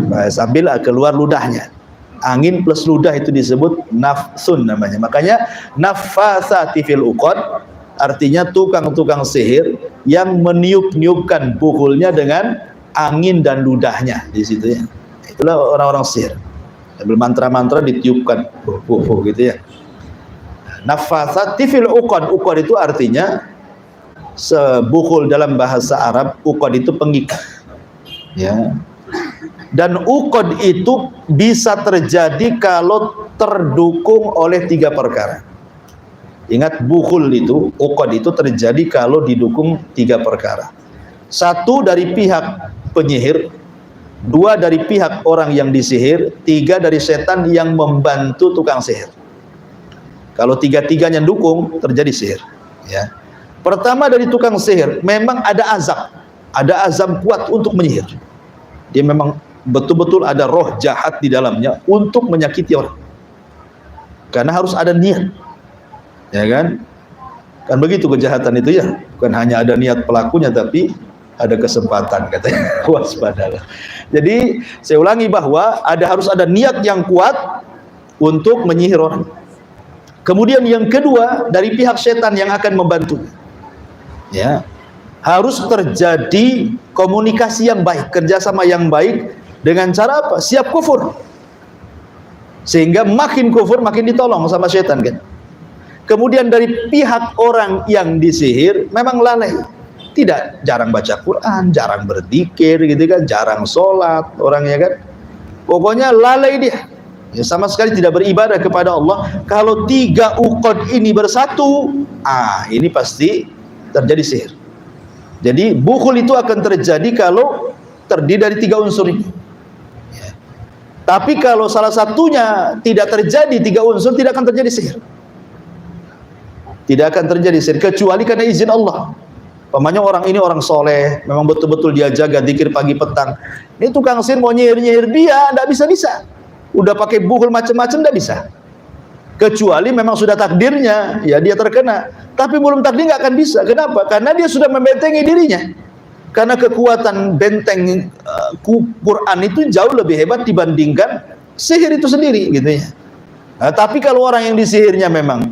Nah, sambil keluar ludahnya. Angin plus ludah itu disebut nafsun namanya. Makanya nafasati fil uqad artinya tukang-tukang sihir yang meniup-niupkan pukulnya dengan angin dan ludahnya di situ ya. Itulah orang-orang sihir. Sambil mantra-mantra ditiupkan gitu ya. Nafasati fil uqad. Uqad itu artinya sebukhul dalam bahasa Arab. Uqad itu pengikat. Ya. Dan uqad itu bisa terjadi kalau terdukung oleh 3 perkara. Ingat, bukhul itu, uqad itu terjadi kalau didukung 3 perkara. 1 dari pihak penyihir, 2 dari pihak orang yang disihir, 3 dari setan yang membantu tukang sihir. Kalau 3-tiganya dukung, terjadi sihir. Ya. Pertama dari tukang sihir, memang ada azab kuat untuk menyihir. Dia memang betul-betul ada roh jahat di dalamnya untuk menyakiti orang. Karena harus ada niat. Ya kan? Kan begitu kejahatan itu ya. Bukan hanya ada niat pelakunya, tapi ada kesempatan katanya. Waspadalah. Jadi saya ulangi bahwa harus ada niat yang kuat untuk menyihir orang. Kemudian yang kedua dari pihak setan yang akan membantu. Ya, harus terjadi komunikasi yang baik, kerjasama yang baik dengan cara apa? Siap kufur. Sehingga makin kufur makin ditolong sama setan kan. Kemudian dari pihak orang yang disihir memang lalai. Tidak, jarang baca Quran, jarang berzikir gitu kan, jarang sholat orangnya kan. Pokoknya lalai dia. Ya, sama sekali tidak beribadah kepada Allah. Kalau 3 uqad ini bersatu, ini pasti terjadi sihir. Jadi bukhul itu akan terjadi kalau terdiri dari 3 unsur ini. Ya. Tapi kalau salah satunya tidak terjadi 3 unsur, tidak akan terjadi sihir. Tidak akan terjadi sihir kecuali karena izin Allah. Pamannya orang ini orang soleh, memang betul-betul dia jaga zikir pagi petang. Ini tukang sihir mau nyihir-nyihir dia, tidak bisa-bisa. Udah pakai bukhul macam-macam tidak bisa. Kecuali memang sudah takdirnya, ya dia terkena. Tapi belum takdir nggak akan bisa. Kenapa? Karena dia sudah membentengi dirinya. Karena kekuatan benteng Quran itu jauh lebih hebat dibandingkan sihir itu sendiri, gitu ya. Nah, tapi kalau orang yang disihirnya memang,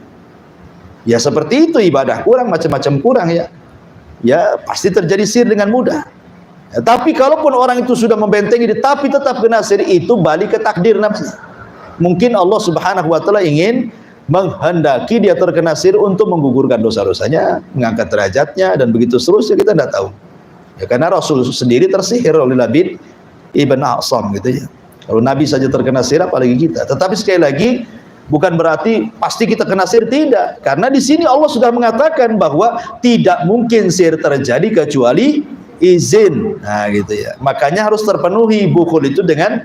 ya seperti itu, ibadah kurang, macam-macam kurang ya, ya pasti terjadi sihir dengan mudah. Ya, tapi kalaupun orang itu sudah membentengi diri, tapi tetap kena sihir, itu balik ke takdir nafsi. Mungkin Allah Subhanahu wa Ta'ala ingin menghendaki dia terkena sihir untuk menggugurkan dosa-dosanya, mengangkat derajatnya, dan begitu seterusnya, kita tidak tahu. Ya, karena Rasul sendiri tersihir oleh Labid ibn A'sam gitu ya. Kalau Nabi saja terkena sihir, apalagi kita. Tetapi sekali lagi, bukan berarti pasti kita kena sihir, tidak. Karena di sini Allah sudah mengatakan bahwa tidak mungkin sihir terjadi kecuali izin. Nah gitu ya. Makanya harus terpenuhi bukhul itu dengan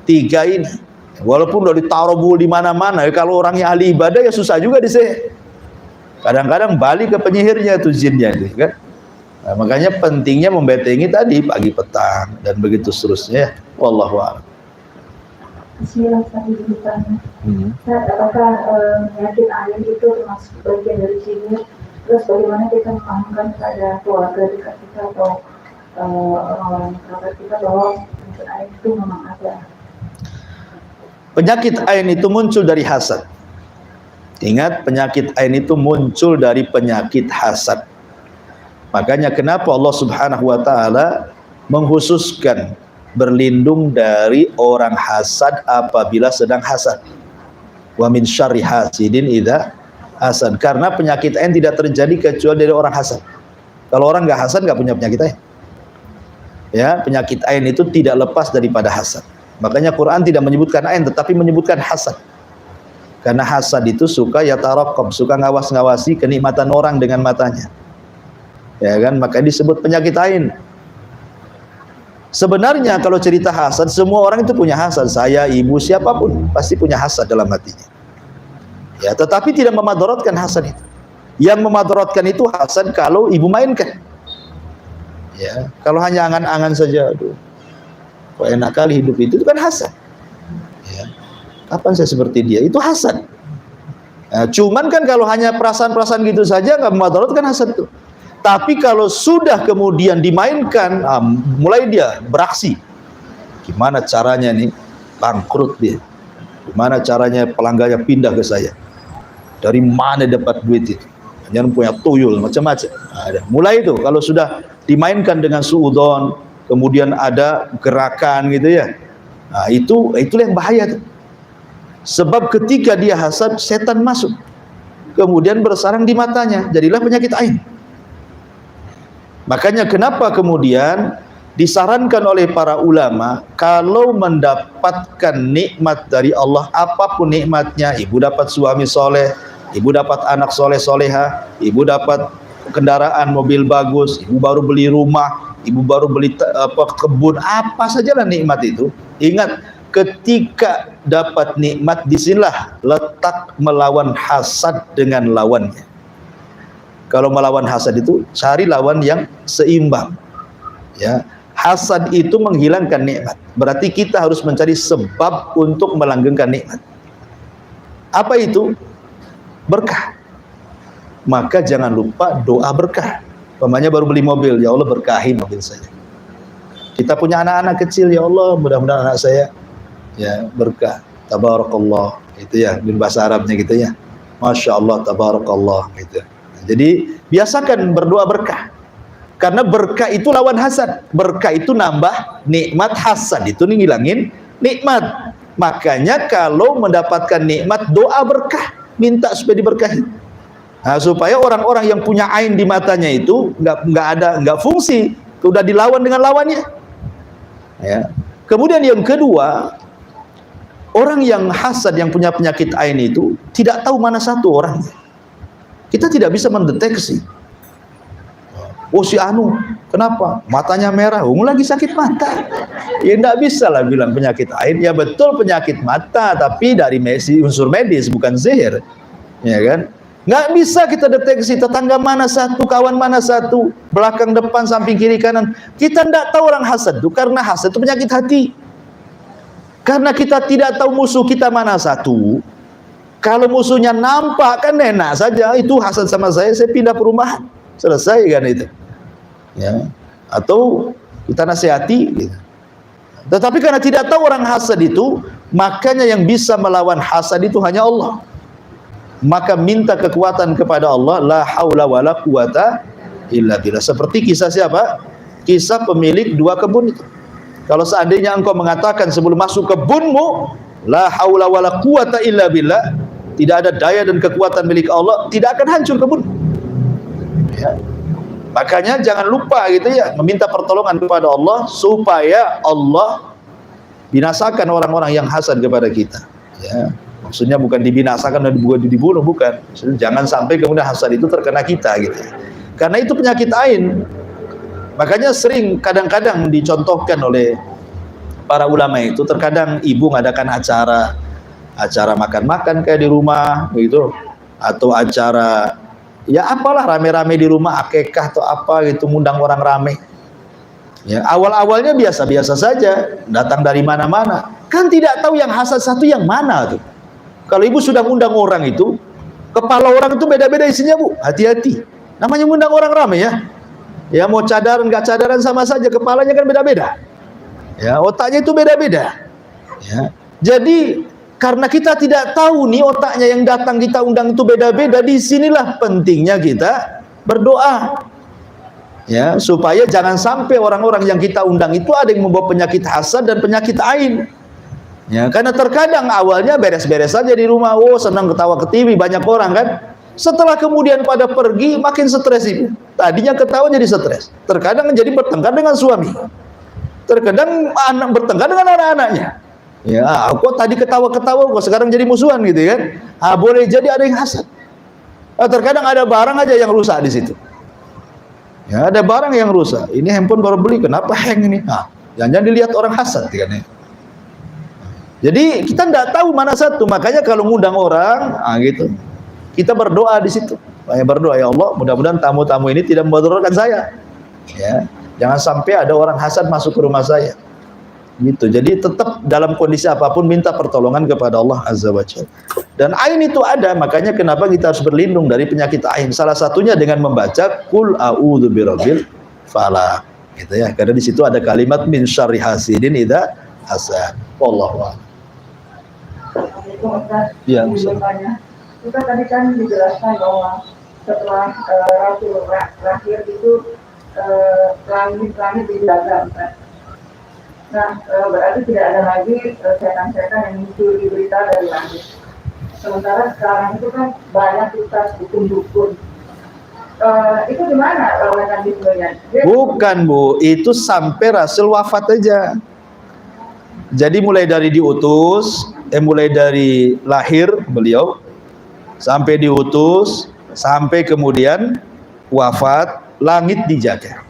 3 ini. Walaupun udah ditaruh bukhul di mana-mana, kalau orangnya ahli ibadah ya susah juga disihir. Kadang-kadang balik ke penyihirnya itu jinnya itu kan. Nah, makanya pentingnya membentengi tadi pagi petang dan begitu seterusnya. Wallahu a'lam. Bismillah, apakah penyakit ain itu termasuk bagian dari sihir? Terus bagaimana kita memahamkan kepada keluarga dekat kita atau orang-orang kerabat kita bahwa penyakit ain itu memang ada? Penyakit ain itu muncul dari hasad. Ingat, penyakit ain itu muncul dari penyakit hasad. Makanya kenapa Allah Subhanahu wa Ta'ala mengkhususkan berlindung dari orang hasad apabila sedang hasad. Wa min syarri hasidin idza hasad. Karena penyakit ain tidak terjadi kecuali dari orang hasad. Kalau orang nggak hasad nggak punya penyakit ain. Ya, penyakit ain itu tidak lepas daripada hasad. Makanya Quran tidak menyebutkan ain tetapi menyebutkan hasad. Karena hasad itu suka yataraqqab, suka ngawas-ngawasi kenikmatan orang dengan matanya. Ya kan, makanya disebut penyakit ain. Sebenarnya kalau cerita hasad, semua orang itu punya hasad. Saya, ibu, siapapun pasti punya hasad dalam hatinya. Ya, tetapi tidak memadaratkan hasad itu. Yang memadaratkan itu hasad kalau ibu mainkan. Ya, kalau hanya angan-angan saja, aduh, kok enak kali hidup itu kan hasad. Ya. Kapan saya seperti dia? Itu hasad. Nah, cuman kan kalau hanya perasaan-perasaan gitu saja nggak memudaratkan hasad tuh. Tapi kalau sudah kemudian dimainkan, mulai dia beraksi. Gimana caranya nih bangkrut dia? Gimana caranya pelanggannya pindah ke saya? Dari mana dapat duit itu? Jangan punya tuyul macam-macam. Ada. Mulai itu kalau sudah dimainkan dengan suudzon, kemudian ada gerakan gitu ya. Nah, itulah yang bahaya tuh. Sebab ketika dia hasad, setan masuk. Kemudian bersarang di matanya, jadilah penyakit ain. Makanya kenapa kemudian disarankan oleh para ulama, kalau mendapatkan nikmat dari Allah, apapun nikmatnya, ibu dapat suami soleh, ibu dapat anak soleh soleha, ibu dapat kendaraan mobil bagus, ibu baru beli rumah, ibu baru beli kebun, apa sajalah nikmat itu. Ingat, ketika dapat nikmat, disinilah letak melawan hasad dengan lawannya. Kalau melawan hasad itu cari lawan yang seimbang. Ya, hasad itu menghilangkan nikmat. Berarti kita harus mencari sebab untuk melanggengkan nikmat. Apa itu? Berkah. Maka jangan lupa doa berkah. Umpamanya baru beli mobil, ya Allah berkahi mobil saya. Kita punya anak-anak kecil, ya Allah mudah-mudahan anak saya ya berkah. Tabarakallah, itu ya, di bahasa Arabnya gitu ya. Masya Allah, tabarakallah gitu. Jadi biasakan berdoa berkah. Karena berkah itu lawan hasad. Berkah itu nambah nikmat, hasad itu ngilangin nikmat. Makanya kalau mendapatkan nikmat, doa berkah, minta supaya diberkahi. Nah, supaya orang-orang yang punya ain di matanya itu nggak fungsi, udah dilawan dengan lawannya. Ya. Kemudian yang kedua, orang yang hasad, yang punya penyakit ain itu tidak tahu mana satu orangnya. Kita tidak bisa mendeteksi. Oh si Anu, kenapa? Matanya merah, lagi sakit mata. Ya tidak bisa lah bilang penyakit ain. Ya betul penyakit mata, tapi dari unsur medis, bukan sihir. Ya kan? Nggak bisa kita deteksi tetangga mana satu, kawan mana satu, belakang, depan, samping, kiri, kanan. Kita tidak tahu orang hasad itu, karena hasad itu penyakit hati. Karena kita tidak tahu musuh kita mana satu. Kalau musuhnya nampak kan enak saja, itu hasad sama saya pindah perumahan, selesai kan itu. Ya. Atau kita nasihati gitu. Tetapi karena tidak tahu orang hasad itu, makanya yang bisa melawan hasad itu hanya Allah. Maka minta kekuatan kepada Allah, la haula wala quwata illa billah. Seperti kisah siapa? Kisah pemilik 2 kebun itu. Kalau seandainya engkau mengatakan sebelum masuk kebunmu, la haula wala quwata illa billah, tidak ada daya dan kekuatan milik Allah, tidak akan hancur kebun. Ya. Makanya jangan lupa gitu ya, meminta pertolongan kepada Allah supaya Allah binasakan orang-orang yang hasad kepada kita. Ya. Maksudnya bukan dibinasakan dan dibunuh, bukan. Maksudnya jangan sampai kemudian hasad itu terkena kita gitu. Karena itu penyakit ain. Makanya sering kadang-kadang dicontohkan oleh para ulama itu, terkadang ibu ngadakan acara makan-makan kayak di rumah gitu, atau acara ya apalah rame-rame di rumah, akikah atau apa gitu, ngundang orang rame. Ya, awal-awalnya biasa-biasa saja, datang dari mana-mana. Kan tidak tahu yang hasad satu yang mana tuh. Kalau ibu sudah ngundang orang itu, kepala orang itu beda-beda isinya, Bu. Hati-hati. Namanya ngundang orang rame ya. Ya mau cadaran nggak cadaran sama saja, kepalanya kan beda-beda. Ya, otaknya itu beda-beda. Ya. Jadi karena kita tidak tahu nih otaknya yang datang kita undang itu beda-beda, disinilah pentingnya kita berdoa. Ya, supaya jangan sampai orang-orang yang kita undang itu ada yang membawa penyakit hasad dan penyakit ain. Ya, karena terkadang awalnya beres-beres saja di rumah, oh senang ketawa ke TV banyak orang kan. Setelah kemudian pada pergi makin stres itu. Tadinya ketawa jadi stres. Terkadang jadi bertengkar dengan suami. Terkadang anak bertengkar dengan anak-anaknya. Ya, kok tadi ketawa-ketawa kok sekarang jadi musuhan gitu kan? Boleh jadi ada yang hasad. Terkadang ada barang aja yang rusak di situ. Ya, ada barang yang rusak. Ini handphone baru beli, kenapa hang ini? Jangan dilihat orang hasad kan ya. Jadi kita tidak tahu mana satu. Makanya kalau ngundang orang, gitu. Kita berdoa di situ. Banyak berdoa, ya Allah, mudah-mudahan tamu-tamu ini tidak memudaratkan saya. Ya, jangan sampai ada orang hasad masuk ke rumah saya. Gitu. Jadi tetap dalam kondisi apapun minta pertolongan kepada Allah Azza wa Jalla. Dan ain itu ada, makanya kenapa kita harus berlindung dari penyakit ain. Salah satunya dengan membaca Qul a'udzu birabbil falaq. Gitu ya. Karena di situ ada kalimat min syarri hasidin idza hasad. Wallahu a'lam. Ya, Ustaz tadi kan dijelaskan bahwa setelah Rasul lahir itu langit-langit dijaga, Ustaz. Nah, berarti tidak ada lagi setan-setan yang mencuri berita dari langit. Sementara sekarang itu kan banyak Ustaz dukun-dukun. Itu gimana mekanismenya? Bukan Bu, itu sampai Rasul wafat aja. Jadi mulai dari diutus, mulai dari lahir beliau sampai diutus, sampai kemudian wafat, langit dijaga.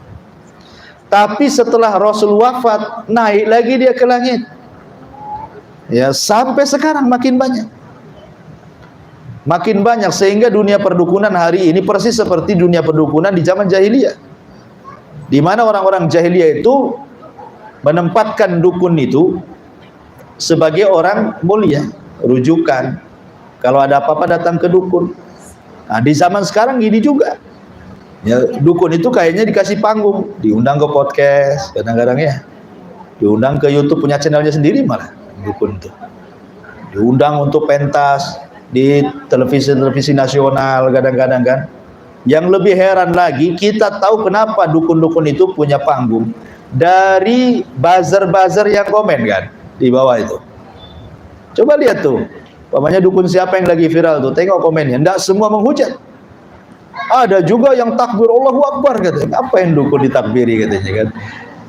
Tapi setelah Rasul wafat, naik lagi dia ke langit. Ya, sampai sekarang makin banyak. Makin banyak sehingga dunia perdukunan hari ini persis seperti dunia perdukunan di zaman jahiliyah. Di mana orang-orang jahiliyah itu menempatkan dukun itu sebagai orang mulia, rujukan. Kalau ada apa-apa datang ke dukun. Nah, di zaman sekarang gini juga. Ya, dukun itu kayaknya dikasih panggung, diundang ke podcast, kadang-kadang ya. Diundang ke YouTube punya channelnya sendiri malah dukun itu. Diundang untuk pentas di televisi-televisi nasional kadang-kadang kan. Yang lebih heran lagi, kita tahu kenapa dukun-dukun itu punya panggung dari buzzer-buzzer yang komen kan di bawah itu. Coba lihat tuh, umpamanya dukun siapa yang lagi viral tuh, tengok komennya, enggak semua menghujat. Ada juga yang takbir Allahu Akbar katanya. Apa yang dukun ditakbiri katanya kan?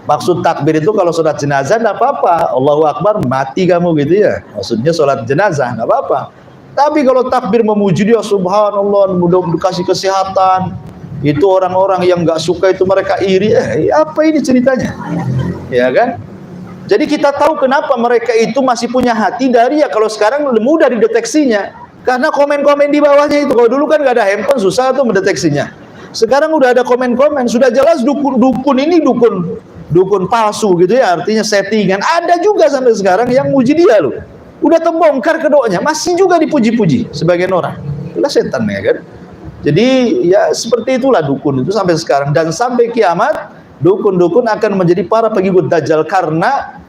Maksud takbir itu kalau sholat jenazah enggak apa-apa. Allahu Akbar mati kamu gitu ya. Maksudnya sholat jenazah enggak apa-apa. Tapi kalau takbir memuji dia subhanallah, mudah-mudahan dikasih kesehatan. Itu orang-orang yang enggak suka itu mereka iri. Apa ini ceritanya? Ya kan? Jadi kita tahu kenapa mereka itu masih punya hati dari ya kalau sekarang mudah dideteksinya. Karena komen-komen di bawahnya itu. Kalau dulu kan nggak ada handphone, susah tuh mendeteksinya. Sekarang udah ada komen-komen, sudah jelas dukun ini dukun palsu gitu ya, artinya settingan. Ada juga sampai sekarang yang muji dia loh. Udah terbongkar kedoknya, masih juga dipuji-puji sebagian orang. Itulah setan ya kan. Jadi ya seperti itulah dukun itu sampai sekarang dan sampai kiamat dukun-dukun akan menjadi para pengikut Dajjal karena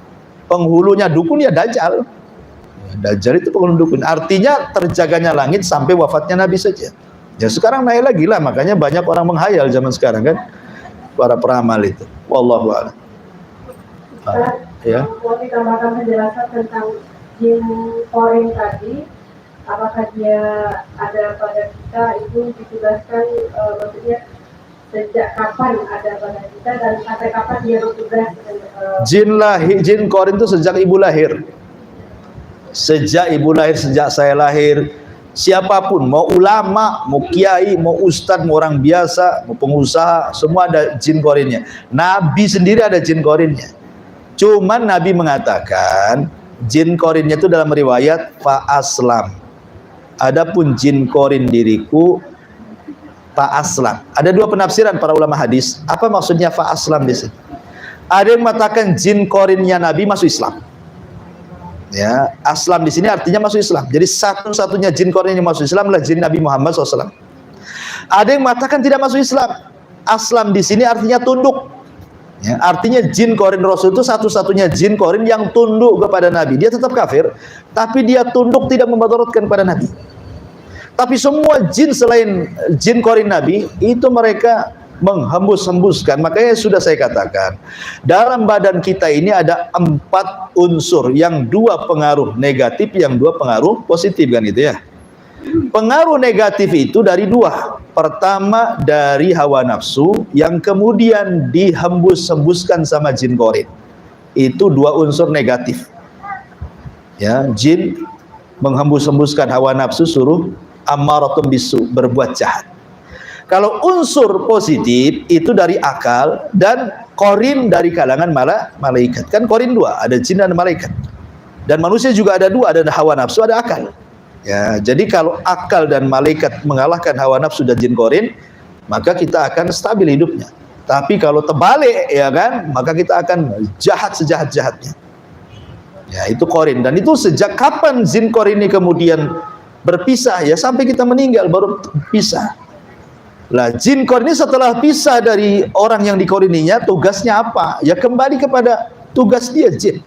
penghulunya dukun ya Dajjal. Dajjal itu penghulu dukun. Artinya terjaganya langit sampai wafatnya Nabi saja. Ya sekarang naik lagi lah, makanya banyak orang menghayal zaman sekarang kan, para peramal itu. Wallahu a'lam. Ya. Mau ditambahkan penjelasan tentang jin korin tadi, apakah dia ada pada kita itu ditugaskan, maksudnya sejak kapan ada pada kita dan sampai kapan dia bertugas? Jin korin itu sejak ibu lahir. Sejak ibu lahir, sejak saya lahir, siapapun, mau ulama, mau kiai, mau ustadz, mau orang biasa, mau pengusaha, semua ada jin korinnya. Nabi sendiri ada jin korinnya. Cuman Nabi mengatakan jin korinnya itu dalam riwayat fa aslam. Adapun jin korin diriku fa aslam. Ada dua penafsiran para ulama hadis. Apa maksudnya fa aslam di sini? Ada yang mengatakan jin korinnya Nabi masuk Islam. Ya, aslam di sini artinya masuk Islam. Jadi satu-satunya jin korin yang masuk Islam adalah jin Nabi Muhammad SAW. Ada yang mengatakan tidak masuk Islam. Aslam di sini artinya tunduk. Ya, artinya jin korin Rasul itu satu-satunya jin korin yang tunduk kepada Nabi. Dia tetap kafir, tapi dia tunduk tidak memadaratkan pada Nabi. Tapi semua jin selain jin korin Nabi itu mereka menghembus-hembuskan. Makanya sudah saya katakan, dalam badan kita ini ada 4 unsur, yang 2 pengaruh negatif, yang 2 pengaruh positif kan gitu ya. Pengaruh negatif itu dari 2. Pertama dari hawa nafsu, yang kemudian dihembus-hembuskan sama jin korin. Itu 2 unsur negatif. Ya, jin menghembus-hembuskan hawa nafsu, suruh ammaratun bisu, berbuat jahat. Kalau unsur positif itu dari akal dan korin dari kalangan malaikat. Kan korin 2, ada jin dan malaikat. Dan manusia juga ada 2, ada hawa nafsu, ada akal. Ya, jadi kalau akal dan malaikat mengalahkan hawa nafsu dan jin korin, maka kita akan stabil hidupnya. Tapi kalau terbalik ya kan, maka kita akan jahat sejahat-jahatnya. Ya, itu korin. Dan itu sejak kapan jin korin ini kemudian berpisah? Ya sampai kita meninggal baru pisah. Lah jin korin ini setelah pisah dari orang yang dikorininya, tugasnya apa? Ya kembali kepada tugas dia, jin.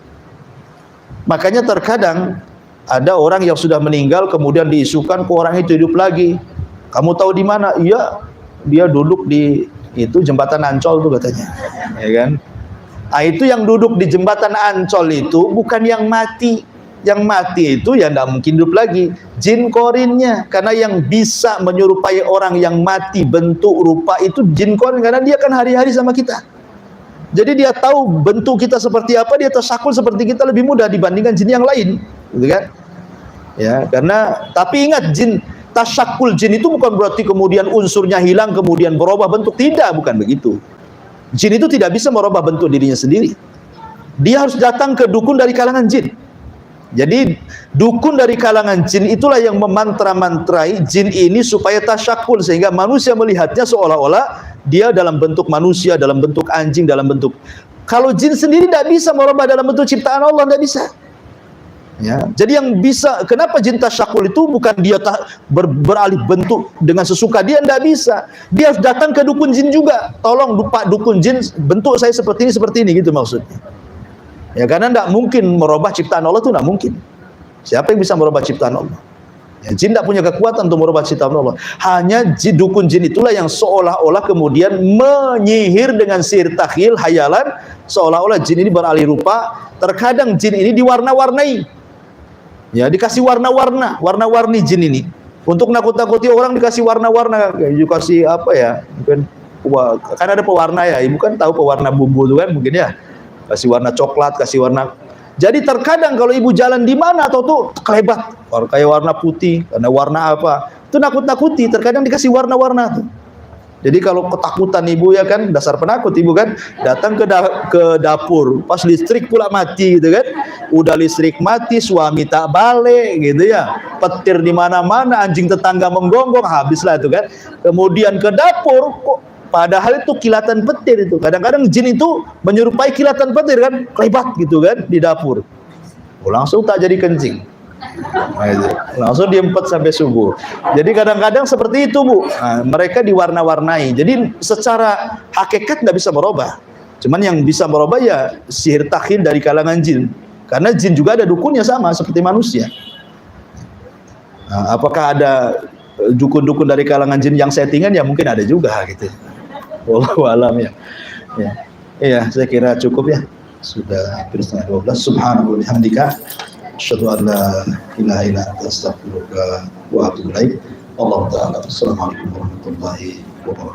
Makanya terkadang ada orang yang sudah meninggal kemudian diisukan ke orang itu hidup lagi. Kamu tahu di mana? Iya, dia duduk di itu jembatan Ancol tuh katanya, ya kan? Nah, itu yang duduk di jembatan Ancol itu bukan yang mati. Yang mati itu ya tidak mungkin hidup lagi, jin korinnya. Karena yang bisa menyerupai orang yang mati bentuk rupa itu jin korin, karena dia kan hari-hari sama kita. Jadi dia tahu bentuk kita seperti apa, dia tasyakul seperti kita lebih mudah dibandingkan jin yang lain, gitu kan? Ya, karena tapi ingat, jin tasyakul jin itu bukan berarti kemudian unsurnya hilang kemudian berubah bentuk, tidak, bukan begitu. Jin itu tidak bisa merubah bentuk dirinya sendiri. Dia harus datang ke dukun dari kalangan jin. Jadi dukun dari kalangan jin itulah yang memantra-mantrai jin ini supaya tasyakul, sehingga manusia melihatnya seolah-olah dia dalam bentuk manusia, dalam bentuk anjing, dalam bentuk. Kalau jin sendiri tidak bisa merubah dalam bentuk ciptaan Allah, tidak bisa. Ya, jadi yang bisa, kenapa jin tasyakul itu bukan dia beralih bentuk dengan sesuka dia, tidak bisa. Dia harus datang ke dukun jin juga. Tolong Pak dukun jin, bentuk saya seperti ini gitu maksudnya. Ya, karena tidak mungkin merubah ciptaan Allah, itu tidak mungkin. Siapa yang bisa merubah ciptaan Allah? Ya, jin tidak punya kekuatan untuk merubah ciptaan Allah. Hanya dukun jin itulah yang seolah-olah kemudian menyihir dengan sihir takhil, hayalan, seolah-olah jin ini beralih rupa. Terkadang jin ini diwarna-warnai. Ya, dikasih warna-warni jin ini. Untuk nakut-nakuti orang dikasih warna-warna, dikasih apa ya? Mungkin kan ada pewarna ya, ibu kan tahu pewarna bumbu itu kan mungkin ya. Kasih warna coklat, kasih warna. Jadi terkadang kalau ibu jalan di mana atau tuh kelebat, kayak warna putih, karena warna apa? Itu nakut-nakuti, terkadang dikasih warna-warna tuh. Jadi kalau ketakutan ibu ya kan, dasar penakut ibu kan, datang ke dapur, pas listrik pula mati gitu kan. Udah listrik mati, suami tak balik gitu ya. Petir di mana-mana, anjing tetangga menggonggong, habislah itu kan. Kemudian ke dapur, kok padahal itu kilatan petir itu. Kadang-kadang jin itu menyerupai kilatan petir kan, kelebat gitu kan di dapur. Langsung tak jadi kencing. Langsung diempet sampai subuh. Jadi kadang-kadang seperti itu, Bu. Nah, mereka diwarna-warnai. Jadi secara hakikat nggak bisa merubah. Cuman yang bisa merubah ya sihir takhil dari kalangan jin. Karena jin juga ada dukunnya sama seperti manusia. Nah, apakah ada dukun-dukun dari kalangan jin yang settingan? Ya mungkin ada juga gitu. Wallahu alam ya. Iya, saya kira cukup ya. Sudah hampir setengah 12. Subhanallah bihamdika asyhadu an la ilaha illa anta astaghfiruka wa atubu ilaik. Allahu ta'ala. Assalamualaikum warahmatullahi wabarakatuh.